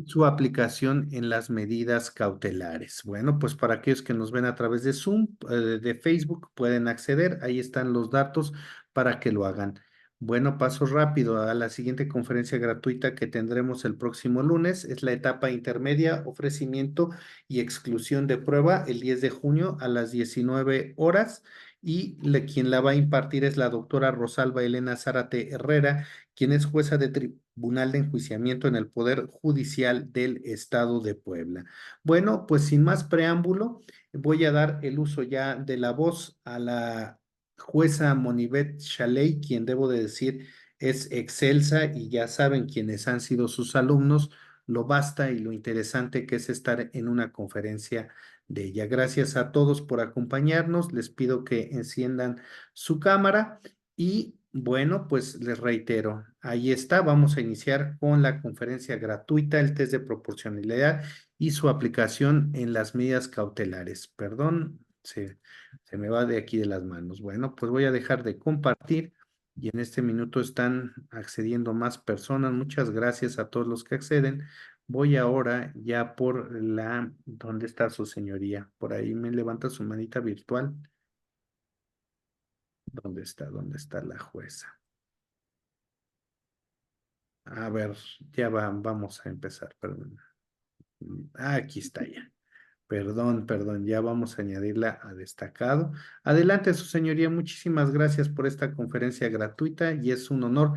su aplicación en las medidas cautelares. Bueno, pues para aquellos que nos ven a través de Zoom, de Facebook, pueden acceder. Ahí están los datos para que lo hagan. Bueno, paso rápido a la siguiente conferencia gratuita que tendremos el próximo lunes. Es la etapa intermedia, ofrecimiento y exclusión de prueba, el 10 de junio a las 19 horas. Y quien la va a impartir es la doctora Rosalba Elena Zárate Herrera, quien es jueza de Tribunal de Enjuiciamiento en el Poder Judicial del Estado de Puebla. Bueno, pues sin más preámbulo, voy a dar el uso ya de la voz a la jueza Monivet Chaley, quien debo de decir es excelsa y ya saben quienes han sido sus alumnos, lo basta y lo interesante que es estar en una conferencia de ella. Gracias a todos por acompañarnos. Les pido que enciendan su cámara y bueno, pues les reitero, ahí está, vamos a iniciar con la conferencia gratuita, el test de proporcionalidad y su aplicación en las medidas cautelares. Perdón, se me va de aquí de las manos. Bueno, pues voy a dejar de compartir y en este minuto están accediendo más personas. Muchas gracias a todos los que acceden. Voy ahora ya por ¿dónde está su señoría? Por ahí me levanta su manita virtual. ¿Dónde está? ¿Dónde está la jueza? A ver, vamos a empezar, perdón. Aquí está ya. Perdón, ya vamos a añadirla a destacado. Adelante, su señoría, muchísimas gracias por esta conferencia gratuita y es un honor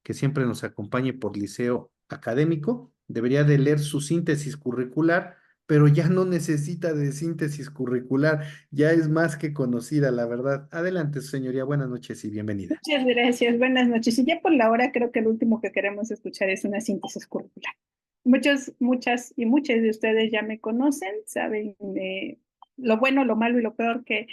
que siempre nos acompañe por liceo académico. Debería de leer su síntesis curricular, pero ya no necesita de síntesis curricular, ya es más que conocida, la verdad. Adelante, su señoría, buenas noches y bienvenida. Muchas gracias, buenas noches. Y ya por la hora creo que lo último que queremos escuchar es una síntesis curricular. Muchas y muchas de ustedes ya me conocen, saben lo bueno, lo malo y lo peor que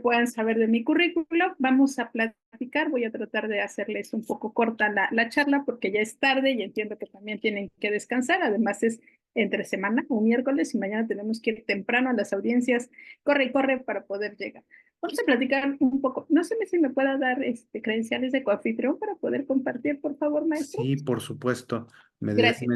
puedan saber de mi currículo. Vamos a platicar, voy a tratar de hacerles un poco corta la charla porque ya es tarde y entiendo que también tienen que descansar. Además es entre semana, un miércoles y mañana tenemos que ir temprano a las audiencias. Corre y corre para poder llegar. Vamos a platicar un poco. No sé si me pueda dar credenciales de coanfitrión para poder compartir, por favor, maestro. Sí, por supuesto. Gracias.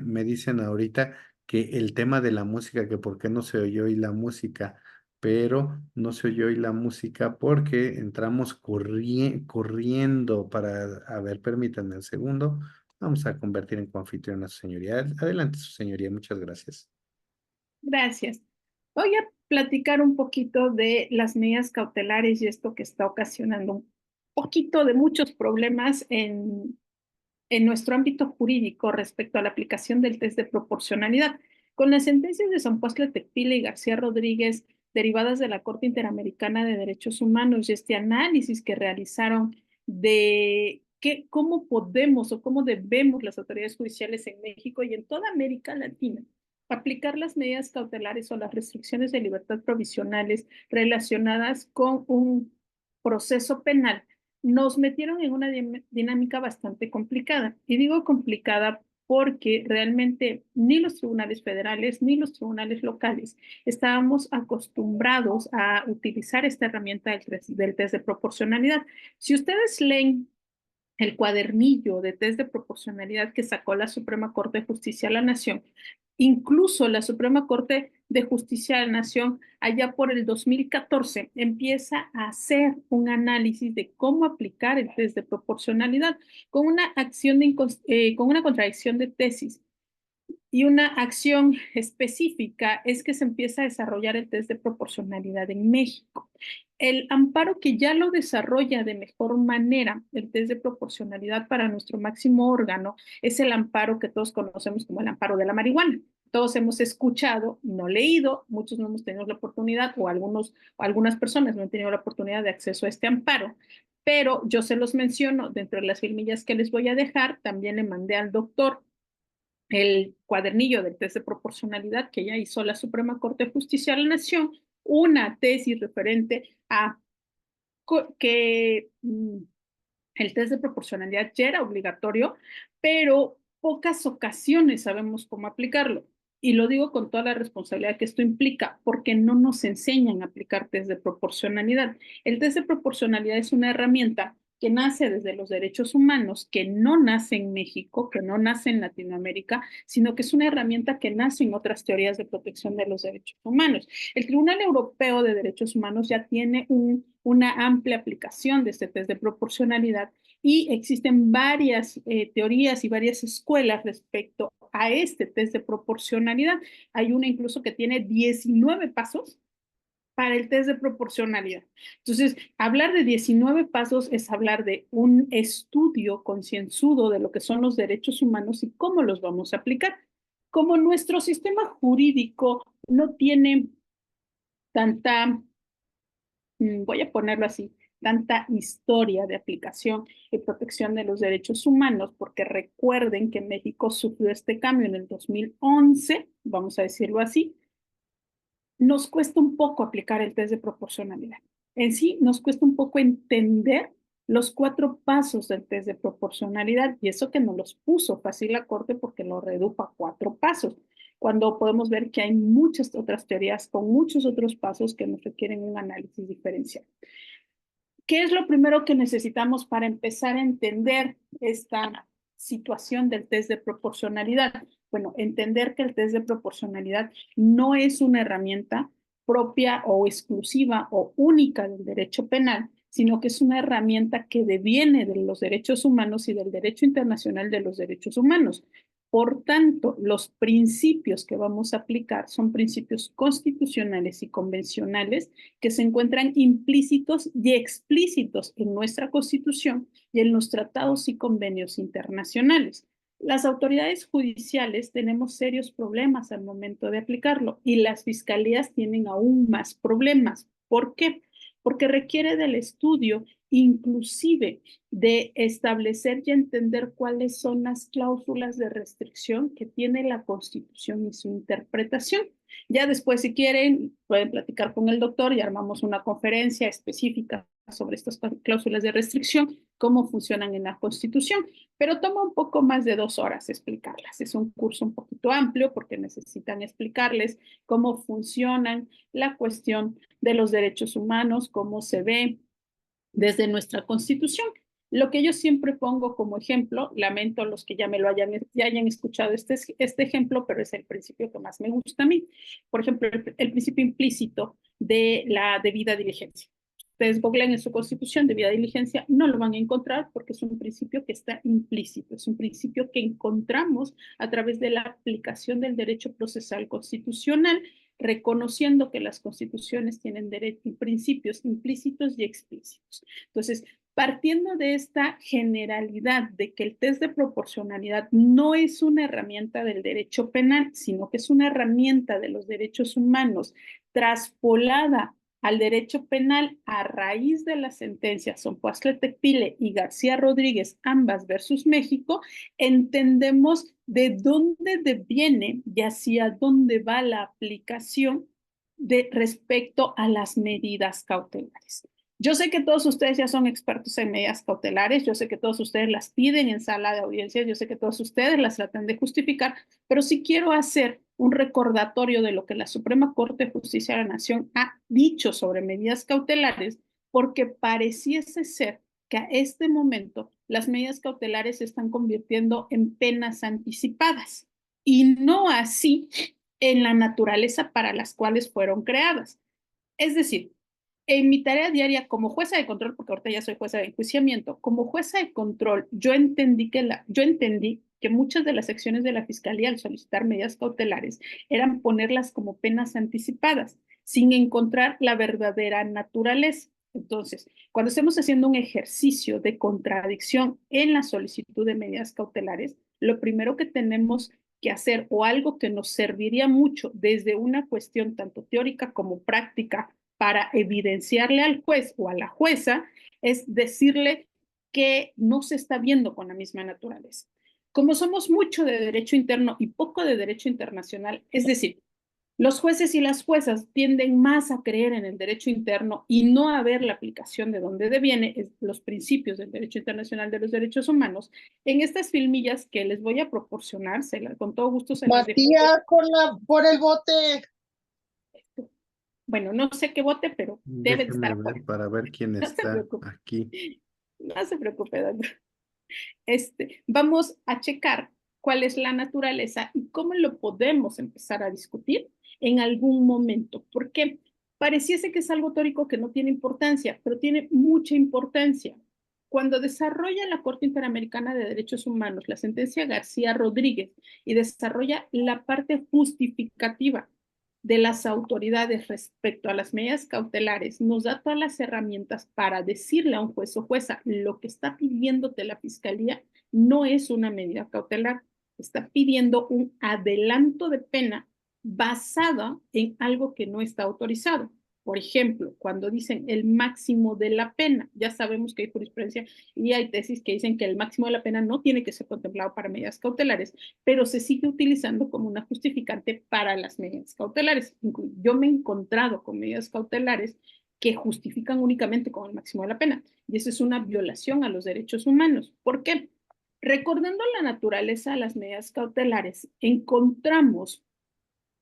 Me dicen ahorita que el tema de la música, que por qué no se oyó hoy la música, pero no se oyó hoy la música porque entramos corriendo para, a ver, permítanme un segundo. Vamos a convertir en coanfitrión a su señoría. Adelante, su señoría, muchas gracias. Gracias. Voy a platicar un poquito de las medidas cautelares y esto que está ocasionando un poquito de muchos problemas en nuestro ámbito jurídico respecto a la aplicación del test de proporcionalidad. Con las sentencias de San Pascual Tecpila y García Rodríguez, derivadas de la Corte Interamericana de Derechos Humanos, y este análisis que realizaron de cómo podemos o cómo debemos las autoridades judiciales en México y en toda América Latina aplicar las medidas cautelares o las restricciones de libertad provisionales relacionadas con un proceso penal, nos metieron en una dinámica bastante complicada. Y digo complicada porque realmente ni los tribunales federales ni los tribunales locales estábamos acostumbrados a utilizar esta herramienta del test de proporcionalidad. Si ustedes leen el cuadernillo de test de proporcionalidad que sacó la Suprema Corte de Justicia de la Nación. Incluso la Suprema Corte de Justicia de la Nación, allá por el 2014, empieza a hacer un análisis de cómo aplicar el test de proporcionalidad con una con una contradicción de tesis y una acción específica es que se empieza a desarrollar el test de proporcionalidad en México. El amparo que ya lo desarrolla de mejor manera, el test de proporcionalidad para nuestro máximo órgano, es el amparo que todos conocemos como el amparo de la marihuana. Todos hemos escuchado, no leído, muchos no hemos tenido la oportunidad o algunas personas no han tenido la oportunidad de acceso a este amparo, pero yo se los menciono dentro de las filmillas que les voy a dejar. También le mandé al doctor el cuadernillo del test de proporcionalidad que ya hizo la Suprema Corte de Justicia de la Nación, una tesis referente a que el test de proporcionalidad ya era obligatorio, pero pocas ocasiones sabemos cómo aplicarlo. Y lo digo con toda la responsabilidad que esto implica, porque no nos enseñan a aplicar test de proporcionalidad. El test de proporcionalidad es una herramienta que nace desde los derechos humanos, que no nace en México, que no nace en Latinoamérica, sino que es una herramienta que nace en otras teorías de protección de los derechos humanos. El Tribunal Europeo de Derechos Humanos ya tiene una amplia aplicación de este test de proporcionalidad y existen varias teorías y varias escuelas respecto a este test de proporcionalidad. Hay una incluso que tiene 19 pasos para el test de proporcionalidad. Entonces, hablar de 19 pasos es hablar de un estudio concienzudo de lo que son los derechos humanos y cómo los vamos a aplicar. Como nuestro sistema jurídico no tiene tanta, voy a ponerlo así, tanta historia de aplicación y protección de los derechos humanos, porque recuerden que México sufrió este cambio en el 2011, vamos a decirlo así, nos cuesta un poco aplicar el test de proporcionalidad. En sí, nos cuesta un poco entender los 4 pasos del test de proporcionalidad y eso que no los puso fácil la Corte porque lo redujo a 4 pasos, cuando podemos ver que hay muchas otras teorías con muchos otros pasos que nos requieren un análisis diferencial. ¿Qué es lo primero que necesitamos para empezar a entender esta situación del test de proporcionalidad? Bueno, entender que el test de proporcionalidad no es una herramienta propia o exclusiva o única del derecho penal, sino que es una herramienta que deviene de los derechos humanos y del derecho internacional de los derechos humanos. Por tanto, los principios que vamos a aplicar son principios constitucionales y convencionales que se encuentran implícitos y explícitos en nuestra Constitución y en los tratados y convenios internacionales. Las autoridades judiciales tenemos serios problemas al momento de aplicarlo y las fiscalías tienen aún más problemas. ¿Por qué? Porque requiere del estudio inclusive de establecer y entender cuáles son las cláusulas de restricción que tiene la Constitución y su interpretación. Ya después, si quieren, pueden platicar con el doctor y armamos una conferencia específica sobre estas cláusulas de restricción, cómo funcionan en la Constitución, pero toma un poco más de 2 horas explicarlas. Es un curso un poquito amplio porque necesitan explicarles cómo funcionan la cuestión de los derechos humanos, cómo se ve desde nuestra Constitución. Lo que yo siempre pongo como ejemplo, lamento a los que ya me lo hayan escuchado este ejemplo, pero es el principio que más me gusta a mí. Por ejemplo, el principio implícito de la debida diligencia. Ustedes googleen en su Constitución debida diligencia, no lo van a encontrar porque es un principio que está implícito, es un principio que encontramos a través de la aplicación del derecho procesal constitucional, reconociendo que las constituciones tienen principios implícitos y explícitos. Entonces, partiendo de esta generalidad de que el test de proporcionalidad no es una herramienta del derecho penal, sino que es una herramienta de los derechos humanos traspolada al derecho penal a raíz de las sentencias Sonpuastle-Tecpile y García Rodríguez, ambas versus México, entendemos de dónde deviene y hacia dónde va la aplicación de respecto a las medidas cautelares. Yo sé que todos ustedes ya son expertos en medidas cautelares, yo sé que todos ustedes las piden en sala de audiencias, yo sé que todos ustedes las tratan de justificar, pero sí quiero hacer un recordatorio de lo que la Suprema Corte de Justicia de la Nación ha dicho sobre medidas cautelares, porque pareciese ser que a este momento las medidas cautelares se están convirtiendo en penas anticipadas y no así en la naturaleza para las cuales fueron creadas. Es decir, en mi tarea diaria como jueza de control, porque ahorita ya soy jueza de enjuiciamiento, como jueza de control, yo entendí que muchas de las acciones de la Fiscalía al solicitar medidas cautelares eran ponerlas como penas anticipadas, sin encontrar la verdadera naturaleza. Entonces, cuando estemos haciendo un ejercicio de contradicción en la solicitud de medidas cautelares, lo primero que tenemos que hacer o algo que nos serviría mucho desde una cuestión tanto teórica como práctica para evidenciarle al juez o a la jueza es decirle que no se está viendo con la misma naturaleza. Como somos mucho de derecho interno y poco de derecho internacional, es decir, los jueces y las juezas tienden más a creer en el derecho interno y no a ver la aplicación de dónde deviene los principios del derecho internacional de los derechos humanos. En estas filmillas que les voy a proporcionar, con todo gusto se las dejo. Matías, por el bote. Bueno, no sé qué vote, pero debe de Déjame estar ver afuera. para ver quién No se está preocupe. aquí. No se preocupe, doctor. Vamos a checar cuál es la naturaleza y cómo lo podemos empezar a discutir en algún momento. Porque pareciese que es algo teórico que no tiene importancia, pero tiene mucha importancia. Cuando desarrolla la Corte Interamericana de Derechos Humanos la sentencia García Rodríguez y desarrolla la parte justificativa de las autoridades respecto a las medidas cautelares, nos da todas las herramientas para decirle a un juez o jueza lo que está pidiéndote la fiscalía no es una medida cautelar, está pidiendo un adelanto de pena basada en algo que no está autorizado. Por ejemplo, cuando dicen el máximo de la pena, ya sabemos que hay jurisprudencia y hay tesis que dicen que el máximo de la pena no tiene que ser contemplado para medidas cautelares, pero se sigue utilizando como una justificante para las medidas cautelares. Yo me he encontrado con medidas cautelares que justifican únicamente con el máximo de la pena, y eso es una violación a los derechos humanos. ¿Por qué? Recordando la naturaleza de las medidas cautelares, encontramos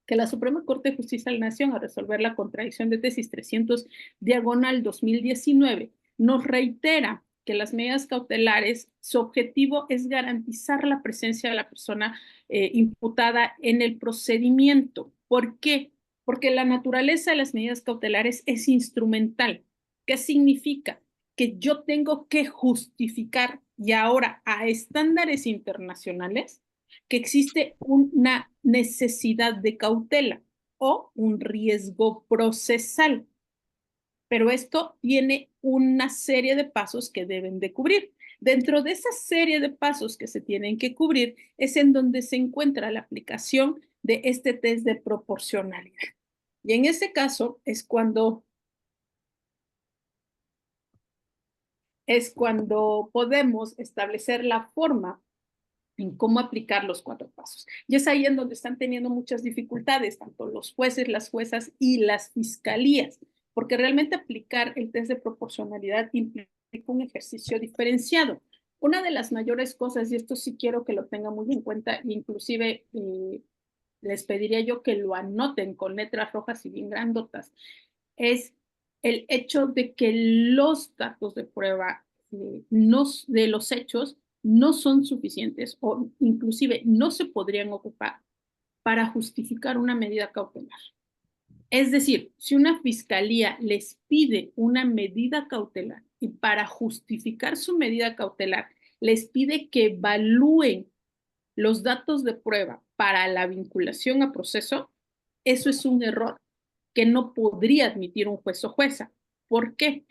que la Suprema Corte de Justicia de la Nación, al resolver la contradicción de tesis 300/2019, nos reitera que las medidas cautelares, su objetivo es garantizar la presencia de la persona imputada en el procedimiento. ¿Por qué? Porque la naturaleza de las medidas cautelares es instrumental. ¿Qué significa? Que yo tengo que justificar, y ahora a estándares internacionales, que existe una necesidad de cautela o un riesgo procesal. Pero esto tiene una serie de pasos que deben de cubrir. Dentro de esa serie de pasos que se tienen que cubrir es en donde se encuentra la aplicación de este test de proporcionalidad. Y en ese caso es cuando podemos establecer la forma en cómo aplicar los 4 pasos. Y es ahí en donde están teniendo muchas dificultades, tanto los jueces, las juezas y las fiscalías, porque realmente aplicar el test de proporcionalidad implica un ejercicio diferenciado. Una de las mayores cosas, y esto sí quiero que lo tengan muy en cuenta, inclusive les pediría yo que lo anoten con letras rojas y bien grandotas, es el hecho de que los datos de prueba de los hechos no son suficientes o inclusive no se podrían ocupar para justificar una medida cautelar. Es decir, si una fiscalía les pide una medida cautelar y para justificar su medida cautelar les pide que evalúen los datos de prueba para la vinculación a proceso, eso es un error que no podría admitir un juez o jueza. ¿Por qué?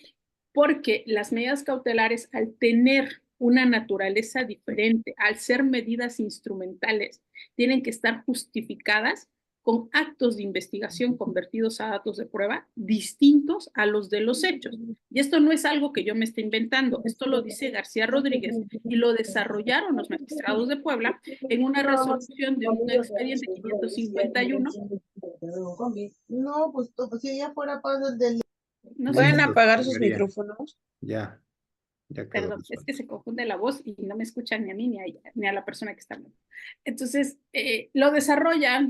Porque las medidas cautelares, al tener una naturaleza diferente, al ser medidas instrumentales, tienen que estar justificadas con actos de investigación convertidos a datos de prueba distintos a los de los hechos. Y esto no es algo que yo me esté inventando, esto lo dice García Rodríguez y lo desarrollaron los magistrados de Puebla en una resolución de un expediente 551. No, pues si ella fuera paz del... No sé, ¿Pueden apagar sus María. micrófonos? Ya quedó perdón, es que se confunde la voz y no me escuchan ni a mí ni a la persona que está hablando. Entonces, lo desarrolla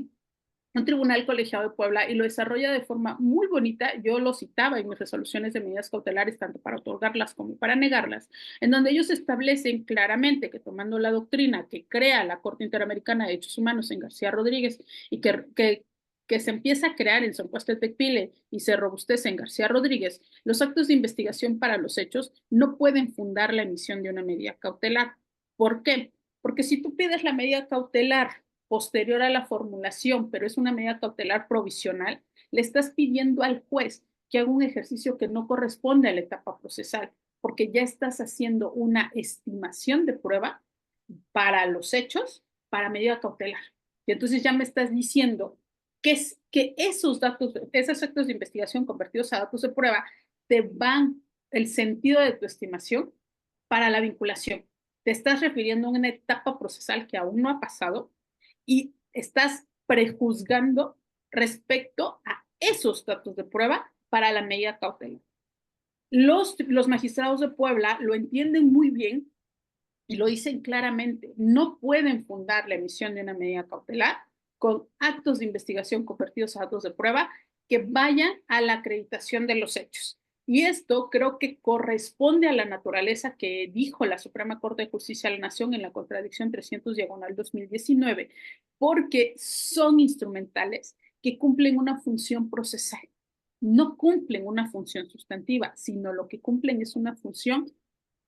un tribunal colegiado de Puebla y lo desarrolla de forma muy bonita. Yo lo citaba en mis resoluciones de medidas cautelares, tanto para otorgarlas como para negarlas, en donde ellos establecen claramente que tomando la doctrina que crea la Corte Interamericana de Derechos Humanos en García Rodríguez y que se empieza a crear en San Pascual Tecpile y se robustece en García Rodríguez, los actos de investigación para los hechos no pueden fundar la emisión de una medida cautelar. ¿Por qué? Porque si tú pides la medida cautelar posterior a la formulación, pero es una medida cautelar provisional, le estás pidiendo al juez que haga un ejercicio que no corresponde a la etapa procesal, porque ya estás haciendo una estimación de prueba para los hechos, para medida cautelar. Y entonces ya me estás diciendo que esos actos de investigación convertidos a datos de prueba te van el sentido de tu estimación para la vinculación. Te estás refiriendo a una etapa procesal que aún no ha pasado y estás prejuzgando respecto a esos datos de prueba para la medida cautelar. Los magistrados de Puebla lo entienden muy bien y lo dicen claramente. No pueden fundar la emisión de una medida cautelar con actos de investigación convertidos a datos de prueba que vayan a la acreditación de los hechos. Y esto creo que corresponde a la naturaleza que dijo la Suprema Corte de Justicia de la Nación en la contradicción 300/2019, porque son instrumentales que cumplen una función procesal. No cumplen una función sustantiva, sino lo que cumplen es una función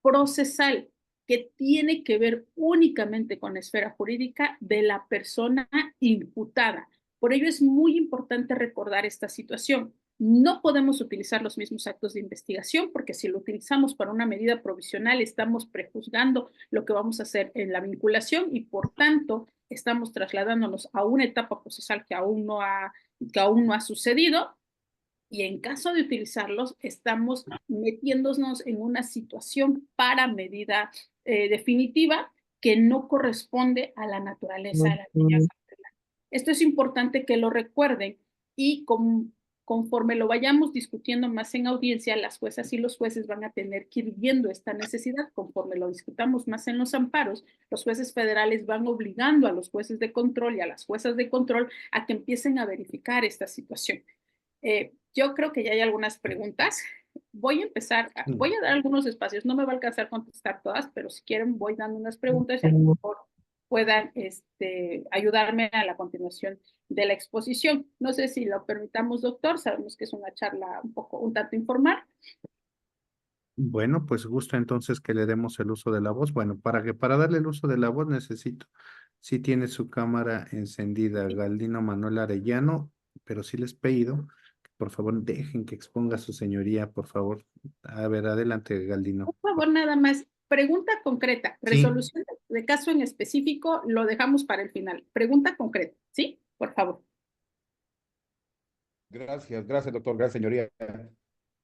procesal que tiene que ver únicamente con la esfera jurídica de la persona imputada. Por ello es muy importante recordar esta situación. No podemos utilizar los mismos actos de investigación porque si lo utilizamos para una medida provisional estamos prejuzgando lo que vamos a hacer en la vinculación y por tanto estamos trasladándonos a una etapa procesal que aún no ha sucedido y en caso de utilizarlos estamos metiéndonos en una situación para medida definitiva que no corresponde a la naturaleza de la medida cautelar. Esto es importante que lo recuerden y conforme lo vayamos discutiendo más en audiencia, las juezas y los jueces van a tener que ir viendo esta necesidad. Conforme lo discutamos más en los amparos, los jueces federales van obligando a los jueces de control y a las juezas de control a que empiecen a verificar esta situación. Yo creo que ya hay algunas preguntas. Voy a empezar, voy a dar algunos espacios, no me va a alcanzar a contestar todas, pero si quieren voy dando unas preguntas y a lo mejor puedan ayudarme a la continuación de la exposición. No sé si lo permitamos, doctor, sabemos que es una charla un tanto informal. Bueno, pues gusto entonces que le demos el uso de la voz. Bueno, para darle el uso de la voz necesito, si tiene su cámara encendida, Galdino Manuel Arellano, pero sí les pido que por favor dejen que exponga su señoría, por favor. A ver, adelante, Galdino. Por favor, nada más. Pregunta concreta. Sí. Resolución de caso en específico lo dejamos para el final. Pregunta concreta, ¿sí? Por favor. Gracias, doctor, gracias, señoría.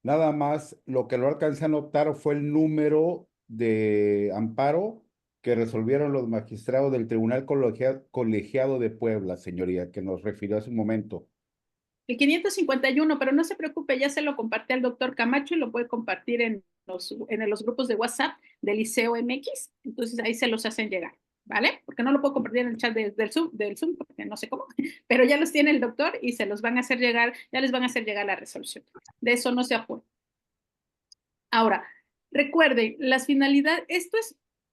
Nada más, lo que lo alcancé a notar fue el número de amparo que resolvieron los magistrados del Tribunal Colegiado de Puebla, señoría, que nos refirió hace un momento. El 551, pero no se preocupe, ya se lo compartí al doctor Camacho y lo puede compartir en los grupos de WhatsApp del Liceo MX, entonces ahí se los hacen llegar, ¿vale? Porque no lo puedo compartir en el chat del Zoom, porque no sé cómo, pero ya los tiene el doctor y se los van a hacer llegar, ya les van a hacer llegar la resolución. De eso no se apure. Ahora, recuerden, las finalidades,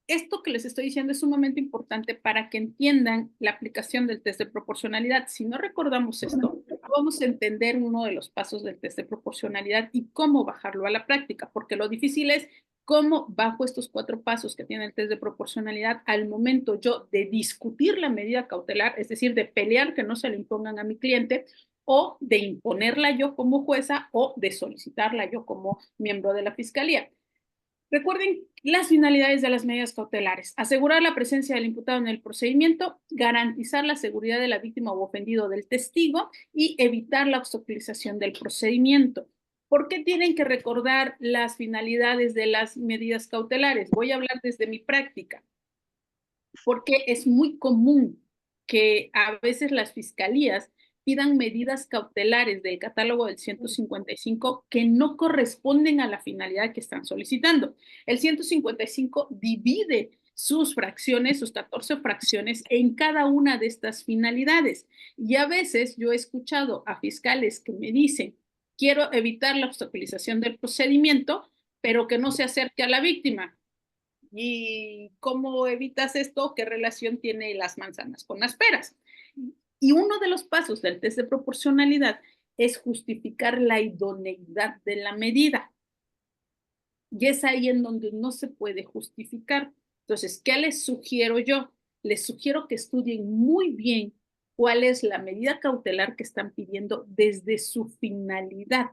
esto que les estoy diciendo es sumamente importante para que entiendan la aplicación del test de proporcionalidad. Si no recordamos esto, vamos a entender uno de los pasos del test de proporcionalidad y cómo bajarlo a la práctica, porque lo difícil es cómo bajo estos 4 pasos que tiene el test de proporcionalidad al momento yo de discutir la medida cautelar, es decir, de pelear que no se le impongan a mi cliente, o de imponerla yo como jueza o de solicitarla yo como miembro de la fiscalía. Recuerden las finalidades de las medidas cautelares: asegurar la presencia del imputado en el procedimiento, garantizar la seguridad de la víctima o ofendido del testigo y evitar la obstaculización del procedimiento. ¿Por qué tienen que recordar las finalidades de las medidas cautelares? Voy a hablar desde mi práctica, porque es muy común que a veces las fiscalías pidan medidas cautelares del catálogo del 155 que no corresponden a la finalidad que están solicitando. El 155 divide sus fracciones, sus 14 fracciones en cada una de estas finalidades. Y a veces yo he escuchado a fiscales que me dicen, quiero evitar la obstaculización del procedimiento, pero que no se acerque a la víctima. ¿Y cómo evitas esto? ¿Qué relación tiene las manzanas con las peras? Y uno de los pasos del test de proporcionalidad es justificar la idoneidad de la medida. Y es ahí en donde no se puede justificar. Entonces, ¿qué les sugiero yo? Les sugiero que estudien muy bien cuál es la medida cautelar que están pidiendo desde su finalidad.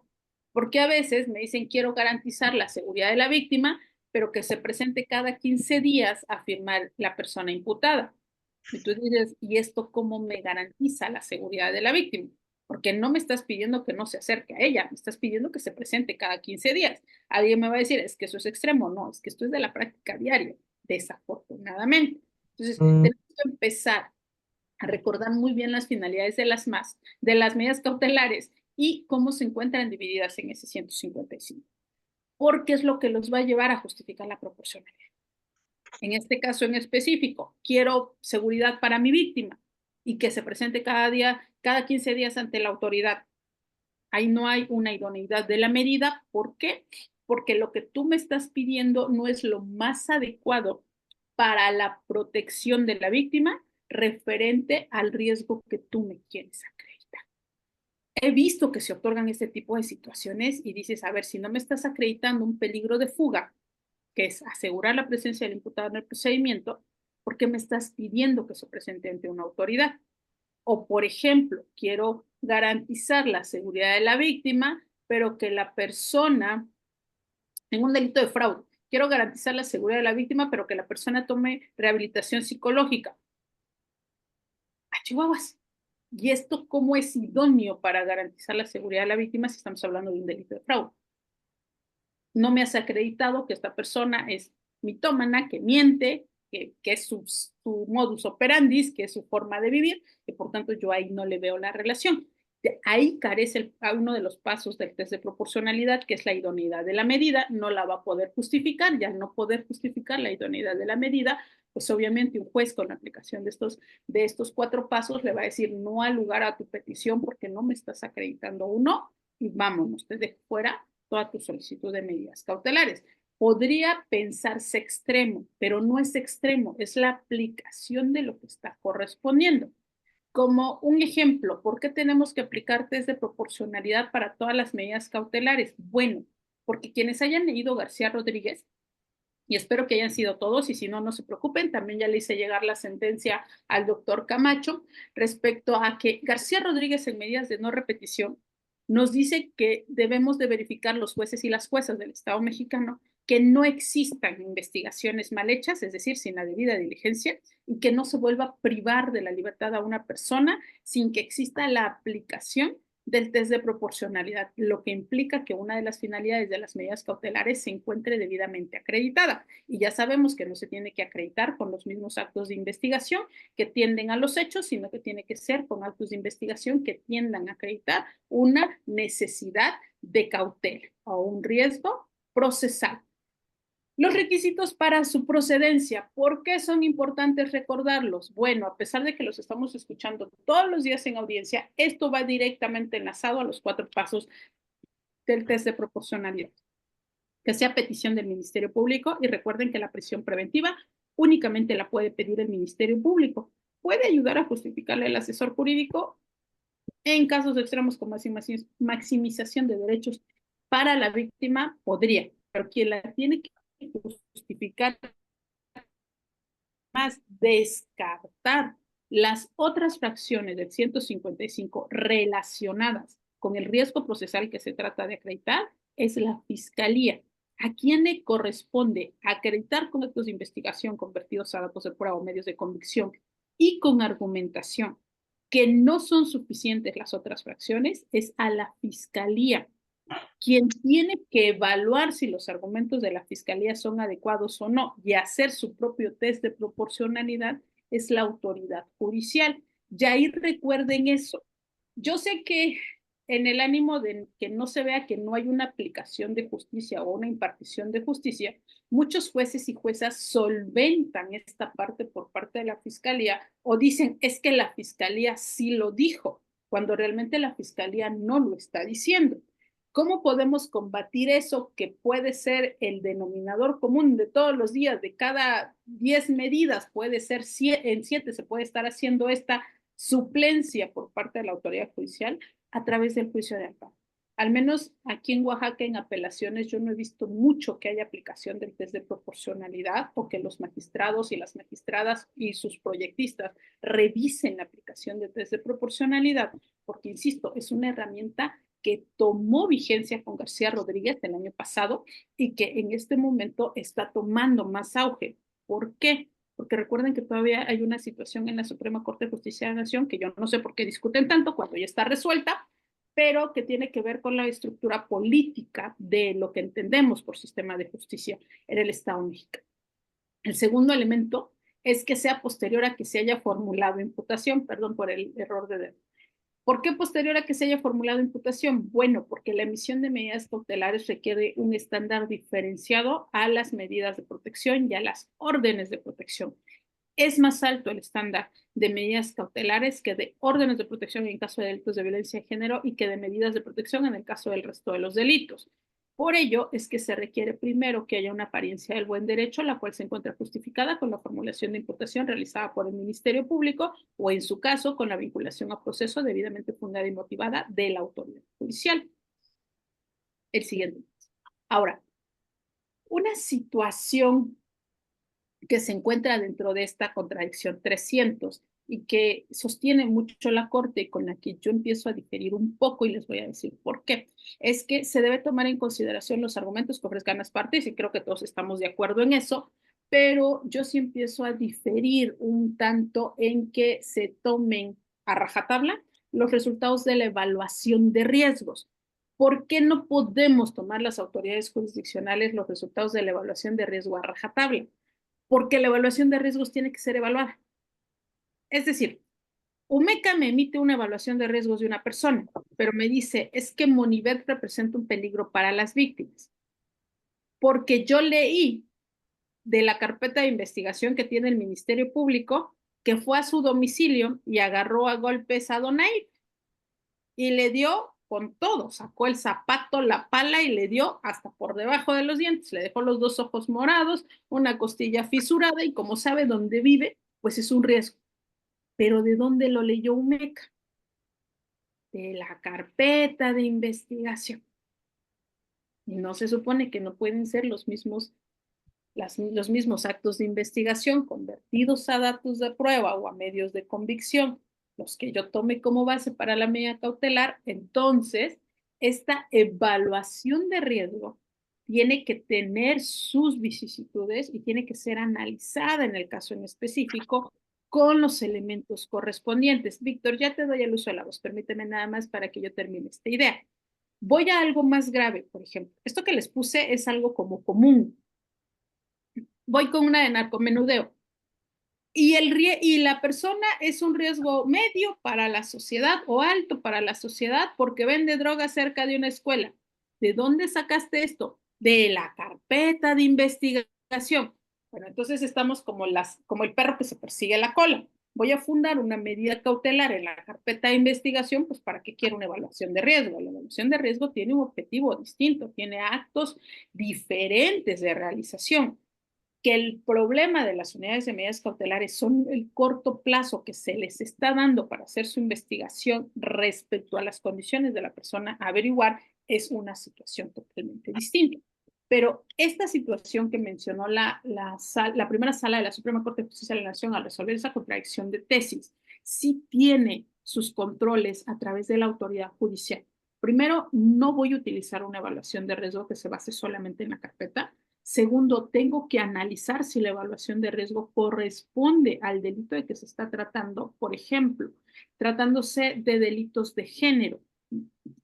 Porque a veces me dicen, quiero garantizar la seguridad de la víctima, pero que se presente cada 15 días a firmar la persona imputada. Y tú dices, ¿y esto cómo me garantiza la seguridad de la víctima? Porque no me estás pidiendo que no se acerque a ella, me estás pidiendo que se presente cada 15 días. Alguien me va a decir, es que eso es extremo. No, es que esto es de la práctica diaria, desafortunadamente. Entonces, tenemos que empezar a recordar muy bien las finalidades de las medidas cautelares y cómo se encuentran divididas en ese 155, porque es lo que los va a llevar a justificar la proporcionalidad. En este caso en específico, quiero seguridad para mi víctima y que se presente cada 15 días ante la autoridad. Ahí no hay una idoneidad de la medida. ¿Por qué? Porque lo que tú me estás pidiendo no es lo más adecuado para la protección de la víctima referente al riesgo que tú me quieres acreditar. He visto que se otorgan este tipo de situaciones y dices, a ver, si no me estás acreditando un peligro de fuga, que es asegurar la presencia del imputado en el procedimiento, ¿por qué me estás pidiendo que se presente ante una autoridad? O, por ejemplo, quiero garantizar la seguridad de la víctima, pero que la persona, en un delito de fraude, quiero garantizar la seguridad de la víctima, pero que la persona tome rehabilitación psicológica. ¡A chihuahuas! ¿Y esto cómo es idóneo para garantizar la seguridad de la víctima si estamos hablando de un delito de fraude? No me has acreditado que esta persona es mitómana, que miente, que es su modus operandi, que es su forma de vivir, y por tanto yo ahí no le veo la relación. De ahí carece uno de los pasos del test de proporcionalidad, que es la idoneidad de la medida, no la va a poder justificar, y al no poder justificar la idoneidad de la medida, pues obviamente un juez con la aplicación de estos 4 pasos le va a decir no al lugar a tu petición porque no me estás acreditando uno, y vámonos, te dejo fuera toda tu solicitud de medidas cautelares. Podría pensarse extremo, pero no es extremo, es la aplicación de lo que está correspondiendo. Como un ejemplo, ¿por qué tenemos que aplicar test de proporcionalidad para todas las medidas cautelares? Bueno, porque quienes hayan leído García Rodríguez, y espero que hayan sido todos, y si no, no se preocupen, también ya le hice llegar la sentencia al doctor Camacho respecto a que García Rodríguez en medidas de no repetición nos dice que debemos de verificar los jueces y las juezas del Estado mexicano que no existan investigaciones mal hechas, es decir, sin la debida diligencia, y que no se vuelva a privar de la libertad a una persona sin que exista la aplicación del test de proporcionalidad, lo que implica que una de las finalidades de las medidas cautelares se encuentre debidamente acreditada. Y ya sabemos que no se tiene que acreditar con los mismos actos de investigación que tienden a los hechos, sino que tiene que ser con actos de investigación que tiendan a acreditar una necesidad de cautela o un riesgo procesal. Los requisitos para su procedencia, ¿por qué son importantes recordarlos? Bueno, a pesar de que los estamos escuchando todos los días en audiencia, esto va directamente enlazado a los 4 pasos del test de proporcionalidad. Que sea petición del Ministerio Público, y recuerden que la prisión preventiva únicamente la puede pedir el Ministerio Público. Puede ayudar a justificarle al asesor jurídico en casos extremos como maximización de derechos para la víctima, podría, pero quien la tiene que justificar más descartar las otras fracciones del 155 relacionadas con el riesgo procesal que se trata de acreditar es la Fiscalía. ¿A quién le corresponde acreditar con actos de investigación convertidos a datos de prueba o medios de convicción y con argumentación que no son suficientes las otras fracciones? Es a la Fiscalía. Quien tiene que evaluar si los argumentos de la Fiscalía son adecuados o no y hacer su propio test de proporcionalidad es la autoridad judicial. Y ahí recuerden eso. Yo sé que en el ánimo de que no se vea que no hay una aplicación de justicia o una impartición de justicia, muchos jueces y juezas solventan esta parte por parte de la Fiscalía o dicen es que la Fiscalía sí lo dijo, cuando realmente la Fiscalía no lo está diciendo. ¿Cómo podemos combatir eso que puede ser el denominador común de todos los días, de cada 10 medidas, puede ser en 7 se puede estar haciendo esta suplencia por parte de la autoridad judicial a través del juicio de amparo? Al menos aquí en Oaxaca, en apelaciones, yo no he visto mucho que haya aplicación del test de proporcionalidad o que los magistrados y las magistradas y sus proyectistas revisen la aplicación del test de proporcionalidad, porque, insisto, es una herramienta que tomó vigencia con García Rodríguez el año pasado y que en este momento está tomando más auge. ¿Por qué? Porque recuerden que todavía hay una situación en la Suprema Corte de Justicia de la Nación que yo no sé por qué discuten tanto cuando ya está resuelta, pero que tiene que ver con la estructura política de lo que entendemos por sistema de justicia en el Estado mexicano. El segundo elemento es que sea posterior a que se haya formulado imputación, perdón por el error de dedo. ¿Por qué posterior a que se haya formulado imputación? Bueno, porque la emisión de medidas cautelares requiere un estándar diferenciado a las medidas de protección y a las órdenes de protección. Es más alto el estándar de medidas cautelares que de órdenes de protección en caso de delitos de violencia de género y que de medidas de protección en el caso del resto de los delitos. Por ello es que se requiere primero que haya una apariencia del buen derecho, la cual se encuentra justificada con la formulación de imputación realizada por el Ministerio Público o, en su caso, con la vinculación a proceso debidamente fundada y motivada de la autoridad judicial. El siguiente. Ahora, una situación que se encuentra dentro de esta contradicción 300 y que sostiene mucho la Corte y con la que yo empiezo a diferir un poco y les voy a decir por qué, es que se debe tomar en consideración los argumentos que ofrezcan las partes y creo que todos estamos de acuerdo en eso, pero yo sí empiezo a diferir un tanto en que se tomen a rajatabla los resultados de la evaluación de riesgos. ¿Por qué no podemos tomar las autoridades jurisdiccionales los resultados de la evaluación de riesgo a rajatabla? Porque la evaluación de riesgos tiene que ser evaluada. Es decir, UMECA me emite una evaluación de riesgos de una persona, pero me dice, es que Monivet representa un peligro para las víctimas. Porque yo leí de la carpeta de investigación que tiene el Ministerio Público, que fue a su domicilio y agarró a golpes a Donaid y le dio con todo, sacó el zapato, la pala y le dio hasta por debajo de los dientes, le dejó los dos ojos morados, una costilla fisurada y como sabe dónde vive, pues es un riesgo. Pero ¿de dónde lo leyó UMECA? De la carpeta de investigación. Y no se supone que no pueden ser los mismos actos de investigación convertidos a datos de prueba o a medios de convicción, los que yo tome como base para la medida cautelar. Entonces, esta evaluación de riesgo tiene que tener sus vicisitudes y tiene que ser analizada en el caso en específico con los elementos correspondientes. Víctor, ya te doy el uso de la voz, permíteme nada más para que yo termine esta idea. Voy a algo más grave, por ejemplo. Esto que les puse es algo como común. Voy con una de narcomenudeo. Y la persona es un riesgo medio para la sociedad o alto para la sociedad porque vende droga cerca de una escuela. ¿De dónde sacaste esto? De la carpeta de investigación. Bueno, entonces estamos como el perro que se persigue la cola. Voy a fundar una medida cautelar en la carpeta de investigación, pues ¿para qué quiero una evaluación de riesgo? La evaluación de riesgo tiene un objetivo distinto, tiene actos diferentes de realización. Que el problema de las unidades de medidas cautelares son el corto plazo que se les está dando para hacer su investigación respecto a las condiciones de la persona a averiguar, es una situación totalmente distinta. Pero esta situación que mencionó la primera sala de la Suprema Corte de Justicia de la Nación al resolver esa contradicción de tesis, sí tiene sus controles a través de la autoridad judicial. Primero, no voy a utilizar una evaluación de riesgo que se base solamente en la carpeta. Segundo, tengo que analizar si la evaluación de riesgo corresponde al delito de que se está tratando. Por ejemplo, tratándose de delitos de género,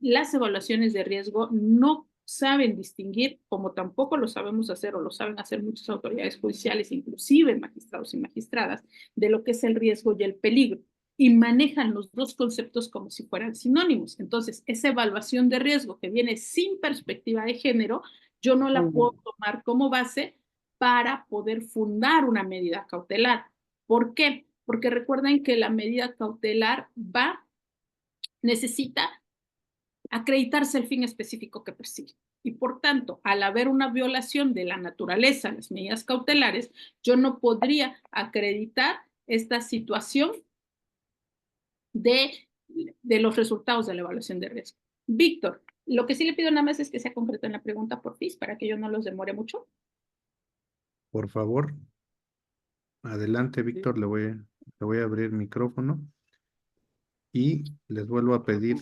las evaluaciones de riesgo no saben distinguir, como tampoco lo sabemos hacer o lo saben hacer muchas autoridades judiciales, inclusive magistrados y magistradas, de lo que es el riesgo y el peligro. Y manejan los dos conceptos como si fueran sinónimos. Entonces, esa evaluación de riesgo que viene sin perspectiva de género, yo no la puedo tomar como base para poder fundar una medida cautelar. ¿Por qué? Porque recuerden que la medida cautelar necesita acreditarse el fin específico que persigue. Y por tanto, al haber una violación de la naturaleza de las medidas cautelares, yo no podría acreditar esta situación de los resultados de la evaluación de riesgo. Víctor, lo que sí le pido nada más es que sea concreto en la pregunta por FIS para que yo no los demore mucho. Por favor. Adelante, Víctor, le voy a abrir micrófono. Y les vuelvo a pedir,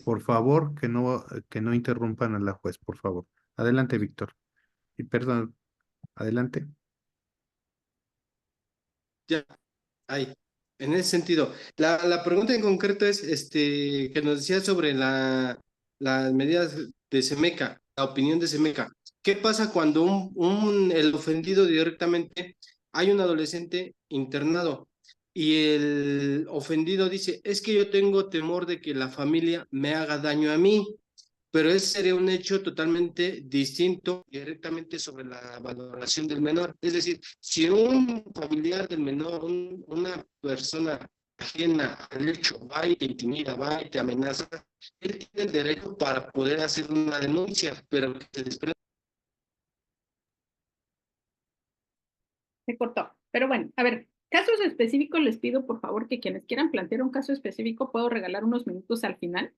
por favor, que no interrumpan a la juez, por favor. Adelante, Víctor. Y perdón, adelante. Ya, ahí. En ese sentido, la pregunta en concreto es que nos decía sobre las medidas de SEMECA, la opinión de SEMECA. ¿Qué pasa cuando el ofendido directamente hay un adolescente internado y el ofendido dice, es que yo tengo temor de que la familia me haga daño a mí? pero ese sería un hecho totalmente distinto directamente sobre la valoración del menor. Es decir, si un familiar del menor, una persona ajena al hecho, va y te intimida, va y te amenaza, él tiene el derecho para poder hacer una denuncia, pero que se desprenda. Se cortó. Pero bueno, a ver, casos específicos les pido por favor que quienes quieran plantear un caso específico puedo regalar unos minutos al final.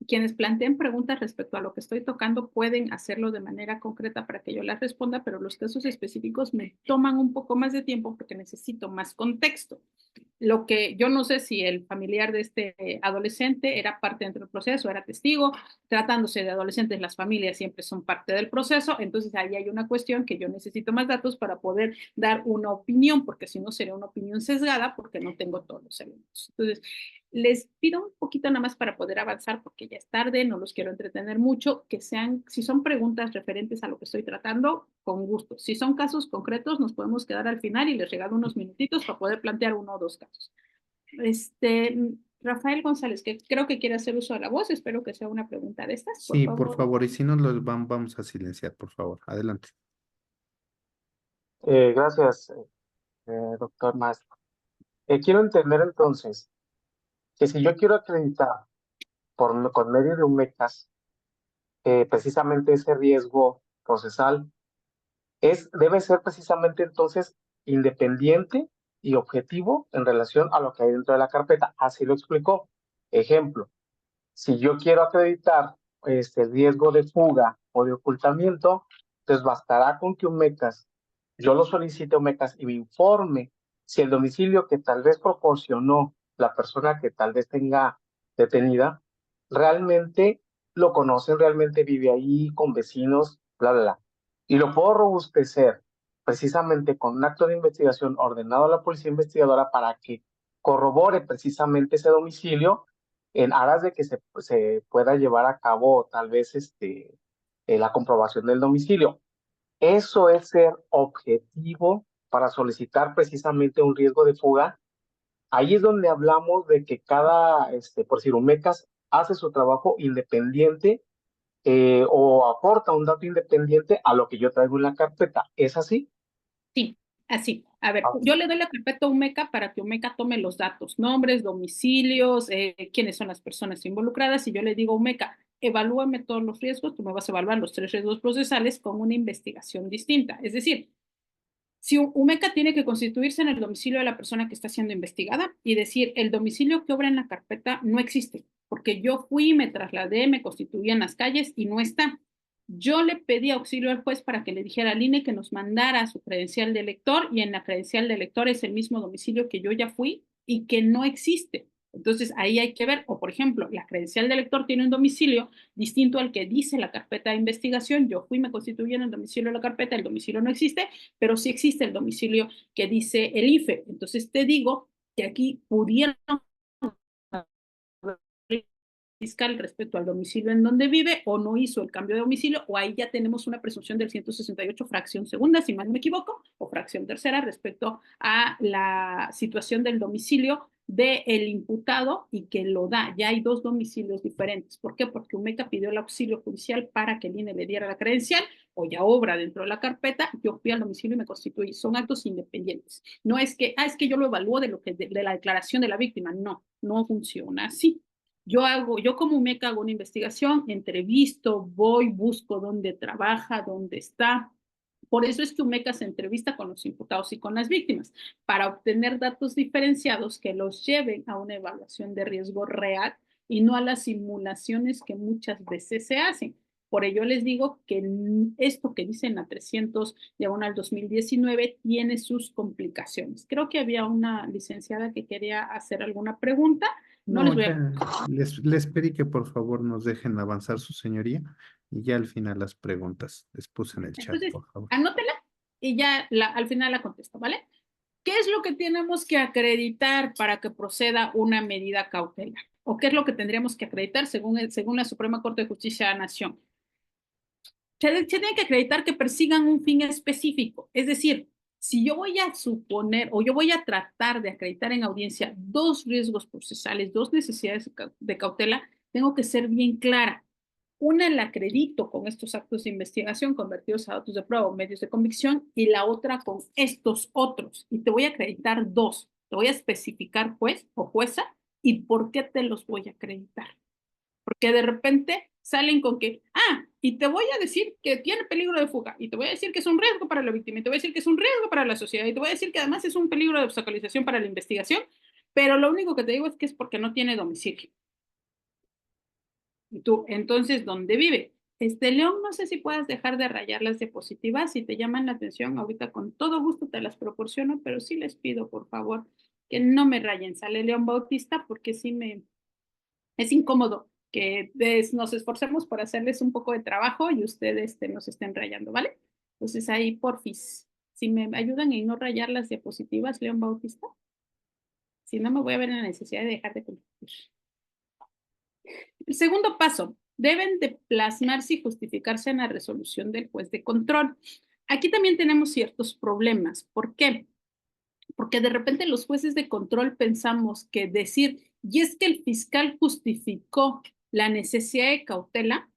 Quienes planteen preguntas respecto a lo que estoy tocando pueden hacerlo de manera concreta para que yo las responda, pero los casos específicos me toman un poco más de tiempo porque necesito más contexto. Lo que yo no sé si el familiar de este adolescente era parte dentro del proceso, era testigo. Tratándose de adolescentes, las familias siempre son parte del proceso, entonces ahí hay una cuestión que yo necesito más datos para poder dar una opinión, porque si no sería una opinión sesgada porque no tengo todos los elementos. Entonces, les pido un poquito nada más para poder avanzar porque ya es tarde, no los quiero entretener mucho, que sean, si son preguntas referentes a lo que estoy tratando, con gusto. Si son casos concretos, nos podemos quedar al final y les regalo unos minutitos para poder plantear uno o dos casos. Rafael González, que creo que quiere hacer uso de la voz, espero que sea una pregunta de estas, por Sí, favor. por favor, y si no, los vamos a silenciar, por favor. Adelante. Gracias, doctor Maestro. Quiero entender entonces que si yo quiero acreditar con medio de un MECAS precisamente ese riesgo procesal, debe ser precisamente entonces independiente y objetivo en relación a lo que hay dentro de la carpeta. Así lo explicó. Ejemplo, si yo quiero acreditar riesgo de fuga o de ocultamiento, pues bastará con que un MECAS, yo lo solicite a un MECAS y me informe si el domicilio que tal vez proporcionó la persona que tal vez tenga detenida, realmente lo conocen, realmente vive ahí con vecinos, bla, bla, bla. Y lo puedo robustecer precisamente con un acto de investigación ordenado a la policía investigadora para que corrobore precisamente ese domicilio en aras de que se pueda llevar a cabo tal vez la comprobación del domicilio. Eso es ser objetivo para solicitar precisamente un riesgo de fuga. Ahí es donde hablamos de que cada, por decir, un MECAS hace su trabajo independiente o aporta un dato independiente a lo que yo traigo en la carpeta. ¿Es así? Sí, así. A ver, yo le doy la carpeta a UMECA para que UMECA tome los datos, nombres, domicilios, quiénes son las personas involucradas, y yo le digo a UMECA, evalúame todos los riesgos, tú me vas a evaluar los 3 riesgos procesales con una investigación distinta. Es decir, si UMECA tiene que constituirse en el domicilio de la persona que está siendo investigada y decir, el domicilio que obra en la carpeta no existe, porque yo fui, me trasladé, me constituí en las calles y no está. Yo le pedí auxilio al juez para que le dijera al INE que nos mandara su credencial de elector, y en la credencial de elector es el mismo domicilio que yo ya fui y que no existe. Entonces ahí hay que ver, o por ejemplo, la credencial de elector tiene un domicilio distinto al que dice la carpeta de investigación. Yo fui, me constituí en el domicilio de la carpeta, el domicilio no existe, pero sí existe el domicilio que dice el IFE. Entonces te digo que aquí pudieron fiscal respecto al domicilio en donde vive, o no hizo el cambio de domicilio, o ahí ya tenemos una presunción del 168 fracción segunda, si mal no me equivoco, o fracción tercera respecto a la situación del domicilio del imputado y que lo da. Ya hay 2 domicilios diferentes. ¿Por qué? Porque UMECA pidió el auxilio judicial para que el INE le diera la credencial, o ya obra dentro de la carpeta, yo fui al domicilio y me constituí. Son actos independientes. No es que, es que yo lo evalúo de la declaración de la víctima. No, no funciona así. Yo como MECA hago una investigación, entrevisto, voy, busco dónde trabaja, dónde está. Por eso es que UMECA se entrevista con los imputados y con las víctimas, para obtener datos diferenciados que los lleven a una evaluación de riesgo real y no a las simulaciones que muchas veces se hacen. Por ello les digo que esto que dicen la 300/2019 tiene sus complicaciones. Creo que había una licenciada que quería hacer alguna pregunta. No les voy a... les pedí que por favor nos dejen avanzar, su señoría, y ya al final las preguntas les puse en el chat, Entonces, por favor. anótela y ya al final la contesto, ¿vale? ¿Qué es lo que tenemos que acreditar para que proceda una medida cautelar? ¿O qué es lo que tendríamos que acreditar según la Suprema Corte de Justicia de la Nación? Se tiene que acreditar que persigan un fin específico. Es decir, si yo voy a suponer o yo voy a tratar de acreditar en audiencia 2 riesgos procesales, 2 necesidades de cautela, tengo que ser bien clara. Una la acredito con estos actos de investigación convertidos a datos de prueba o medios de convicción y la otra con estos otros. Y te voy a acreditar dos. Te voy a especificar juez o jueza y por qué te los voy a acreditar. Porque de repente salen con que, y te voy a decir que tiene peligro de fuga, y te voy a decir que es un riesgo para la víctima, y te voy a decir que es un riesgo para la sociedad, y te voy a decir que además es un peligro de obstaculización para la investigación, pero lo único que te digo es que es porque no tiene domicilio. Y tú, entonces, ¿dónde vive? León, no sé si puedas dejar de rayar las diapositivas, si te llaman la atención, ahorita con todo gusto te las proporciono, pero sí les pido, por favor, que no me rayen. Sale León Bautista porque sí es incómodo que nos esforcemos por hacerles un poco de trabajo y ustedes nos estén rayando, ¿vale? Entonces ahí, porfis, si me ayudan en no rayar las diapositivas, León Bautista, si no me voy a ver en la necesidad de dejar de compartir. El segundo paso, deben de plasmarse y justificarse en la resolución del juez de control. Aquí también tenemos ciertos problemas. ¿Por qué? Porque de repente los jueces de control pensamos que decir, y es que el fiscal justificó la necesidad de cautela,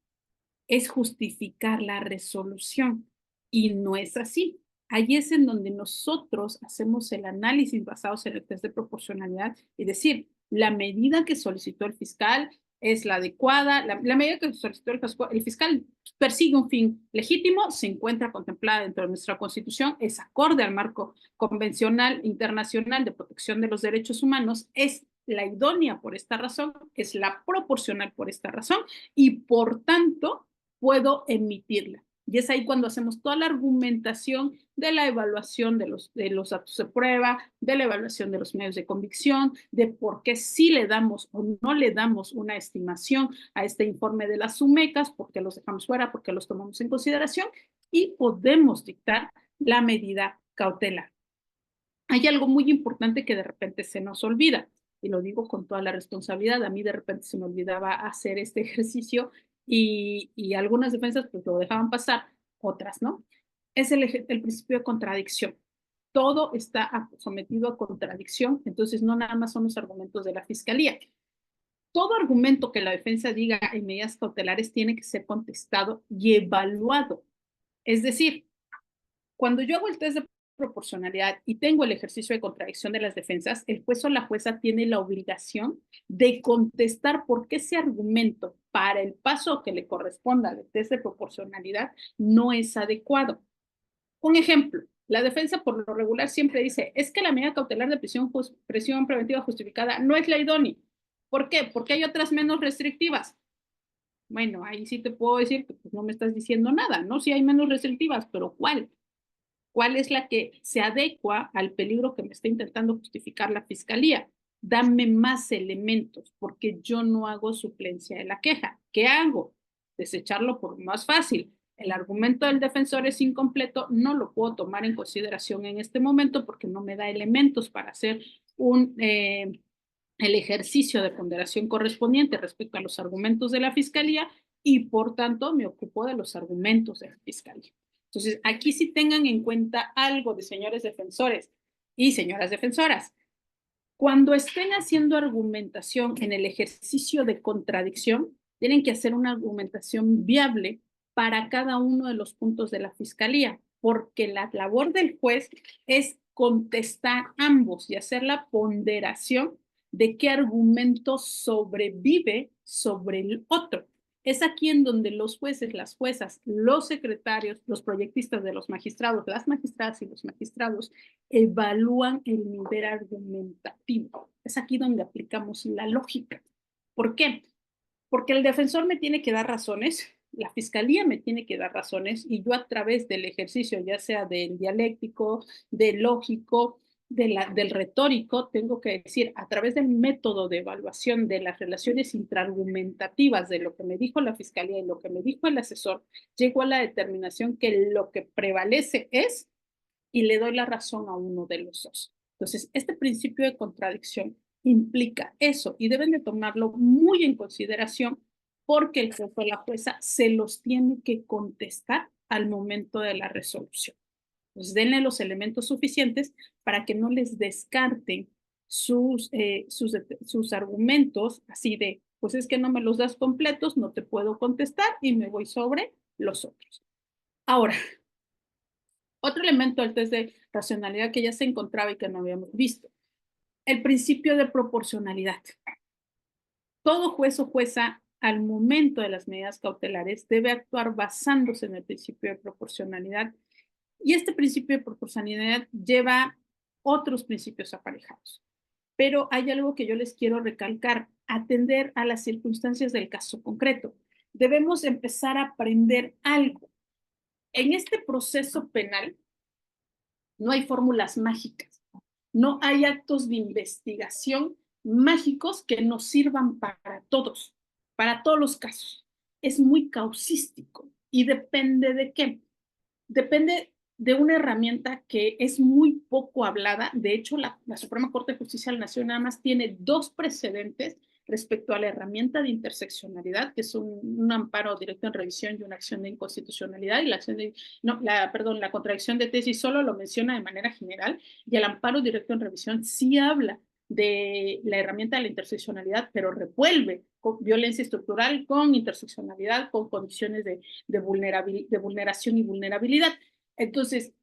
es justificar la resolución. Y no es así. Ahí es en donde nosotros hacemos el análisis basados en el test de proporcionalidad y decir, la medida que solicitó el fiscal es la adecuada, la medida que solicitó el fiscal persigue un fin legítimo, se encuentra contemplada dentro de nuestra Constitución, es acorde al marco convencional internacional de protección de los derechos humanos, es la idónea por esta razón, es la proporcional por esta razón y por tanto puedo emitirla. Y es ahí cuando hacemos toda la argumentación de la evaluación de los datos de prueba, de la evaluación de los medios de convicción, de por qué sí le damos o no le damos una estimación a este informe de las SUMECAS, por qué los dejamos fuera, por qué los tomamos en consideración y podemos dictar la medida cautelar. Hay algo muy importante que de repente se nos olvida, y lo digo con toda la responsabilidad. A mí de repente se me olvidaba hacer este ejercicio y algunas defensas pues lo dejaban pasar, otras no. Es el principio de contradicción. Todo está sometido a contradicción, entonces no nada más son los argumentos de la fiscalía. Todo argumento que la defensa diga en medidas cautelares tiene que ser contestado y evaluado. Es decir, cuando yo hago el test de proporcionalidad y tengo el ejercicio de contradicción de las defensas, el juez o la jueza tiene la obligación de contestar por qué ese argumento para el paso que le corresponda al test de proporcionalidad no es adecuado. Un ejemplo, la defensa por lo regular siempre dice, es que la medida cautelar de prisión preventiva justificada no es la idónea. ¿Por qué? Porque hay otras menos restrictivas. Bueno, ahí sí te puedo decir que pues, no me estás diciendo nada, ¿no? Sí hay menos restrictivas, pero ¿cuál? ¿Cuál es la que se adecua al peligro que me está intentando justificar la fiscalía? Dame más elementos, porque yo no hago suplencia de la queja. ¿Qué hago? Desecharlo por más fácil. El argumento del defensor es incompleto, no lo puedo tomar en consideración en este momento porque no me da elementos para hacer el ejercicio de ponderación correspondiente respecto a los argumentos de la fiscalía y por tanto me ocupo de los argumentos de la fiscalía. Entonces, aquí sí tengan en cuenta algo de señores defensores y señoras defensoras. Cuando estén haciendo argumentación en el ejercicio de contradicción, tienen que hacer una argumentación viable para cada uno de los puntos de la fiscalía, porque la labor del juez es contestar ambos y hacer la ponderación de qué argumento sobrevive sobre el otro. Es aquí en donde los jueces, las juezas, los secretarios, los proyectistas de los magistrados, las magistradas y los magistrados evalúan el nivel argumentativo. Es aquí donde aplicamos la lógica. ¿Por qué? Porque el defensor me tiene que dar razones, la fiscalía me tiene que dar razones y yo a través del ejercicio, ya sea del dialéctico, del lógico, del retórico, tengo que decir, a través del método de evaluación de las relaciones intraargumentativas de lo que me dijo la fiscalía y lo que me dijo el asesor, llego a la determinación que lo que prevalece es y le doy la razón a uno de los dos. Entonces, este principio de contradicción implica eso y deben de tomarlo muy en consideración porque el juez o la jueza se los tiene que contestar al momento de la resolución. Pues denle los elementos suficientes para que no les descarten sus argumentos así de Pues es que no me los das completos, no te puedo contestar y me voy sobre los otros. Ahora, otro elemento del test de racionalidad que ya se encontraba y que no habíamos visto, el principio de proporcionalidad. Todo juez o jueza al momento de las medidas cautelares debe actuar basándose en el principio de proporcionalidad, y este principio de proporcionalidad lleva otros principios aparejados. Pero hay algo que yo les quiero recalcar: atender a las circunstancias del caso concreto. Debemos empezar a aprender algo. En este proceso penal no hay fórmulas mágicas, no hay actos de investigación mágicos que nos sirvan para todos los casos. Es muy causístico y depende de qué. Depende de una herramienta que es muy poco hablada. De hecho, la Suprema Corte de Justicia de la Nación nada más tiene 2 precedentes respecto a la herramienta de interseccionalidad, que es un amparo directo en revisión y una acción de inconstitucionalidad, y la acción de, no, la contradicción de tesis solo lo menciona de manera general, y el amparo directo en revisión sí habla de la herramienta de la interseccionalidad, pero revuelve con violencia estructural, con interseccionalidad, con condiciones de vulneración y vulnerabilidad. Entonces,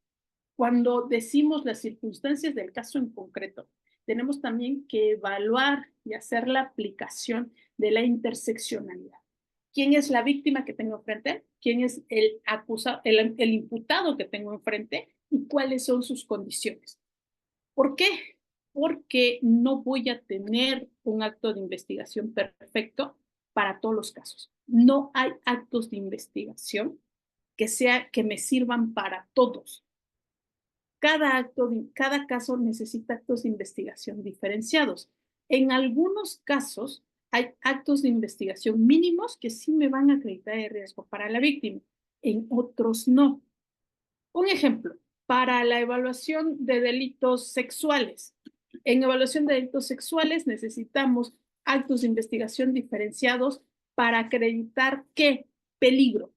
cuando decimos las circunstancias del caso en concreto, tenemos también que evaluar y hacer la aplicación de la interseccionalidad. ¿Quién es la víctima que tengo enfrente? ¿Quién es el acusado, el imputado que tengo enfrente? ¿Y cuáles son sus condiciones? ¿Por qué? Porque no voy a tener un acto de investigación perfecto para todos los casos. No hay actos de investigación que me sirvan para todos. Cada caso necesita actos de investigación diferenciados. En algunos casos hay actos de investigación mínimos que sí me van a acreditar el riesgo para la víctima, en otros no. Un ejemplo, para la evaluación de delitos sexuales. En evaluación de delitos sexuales necesitamos actos de investigación diferenciados para acreditar qué peligro.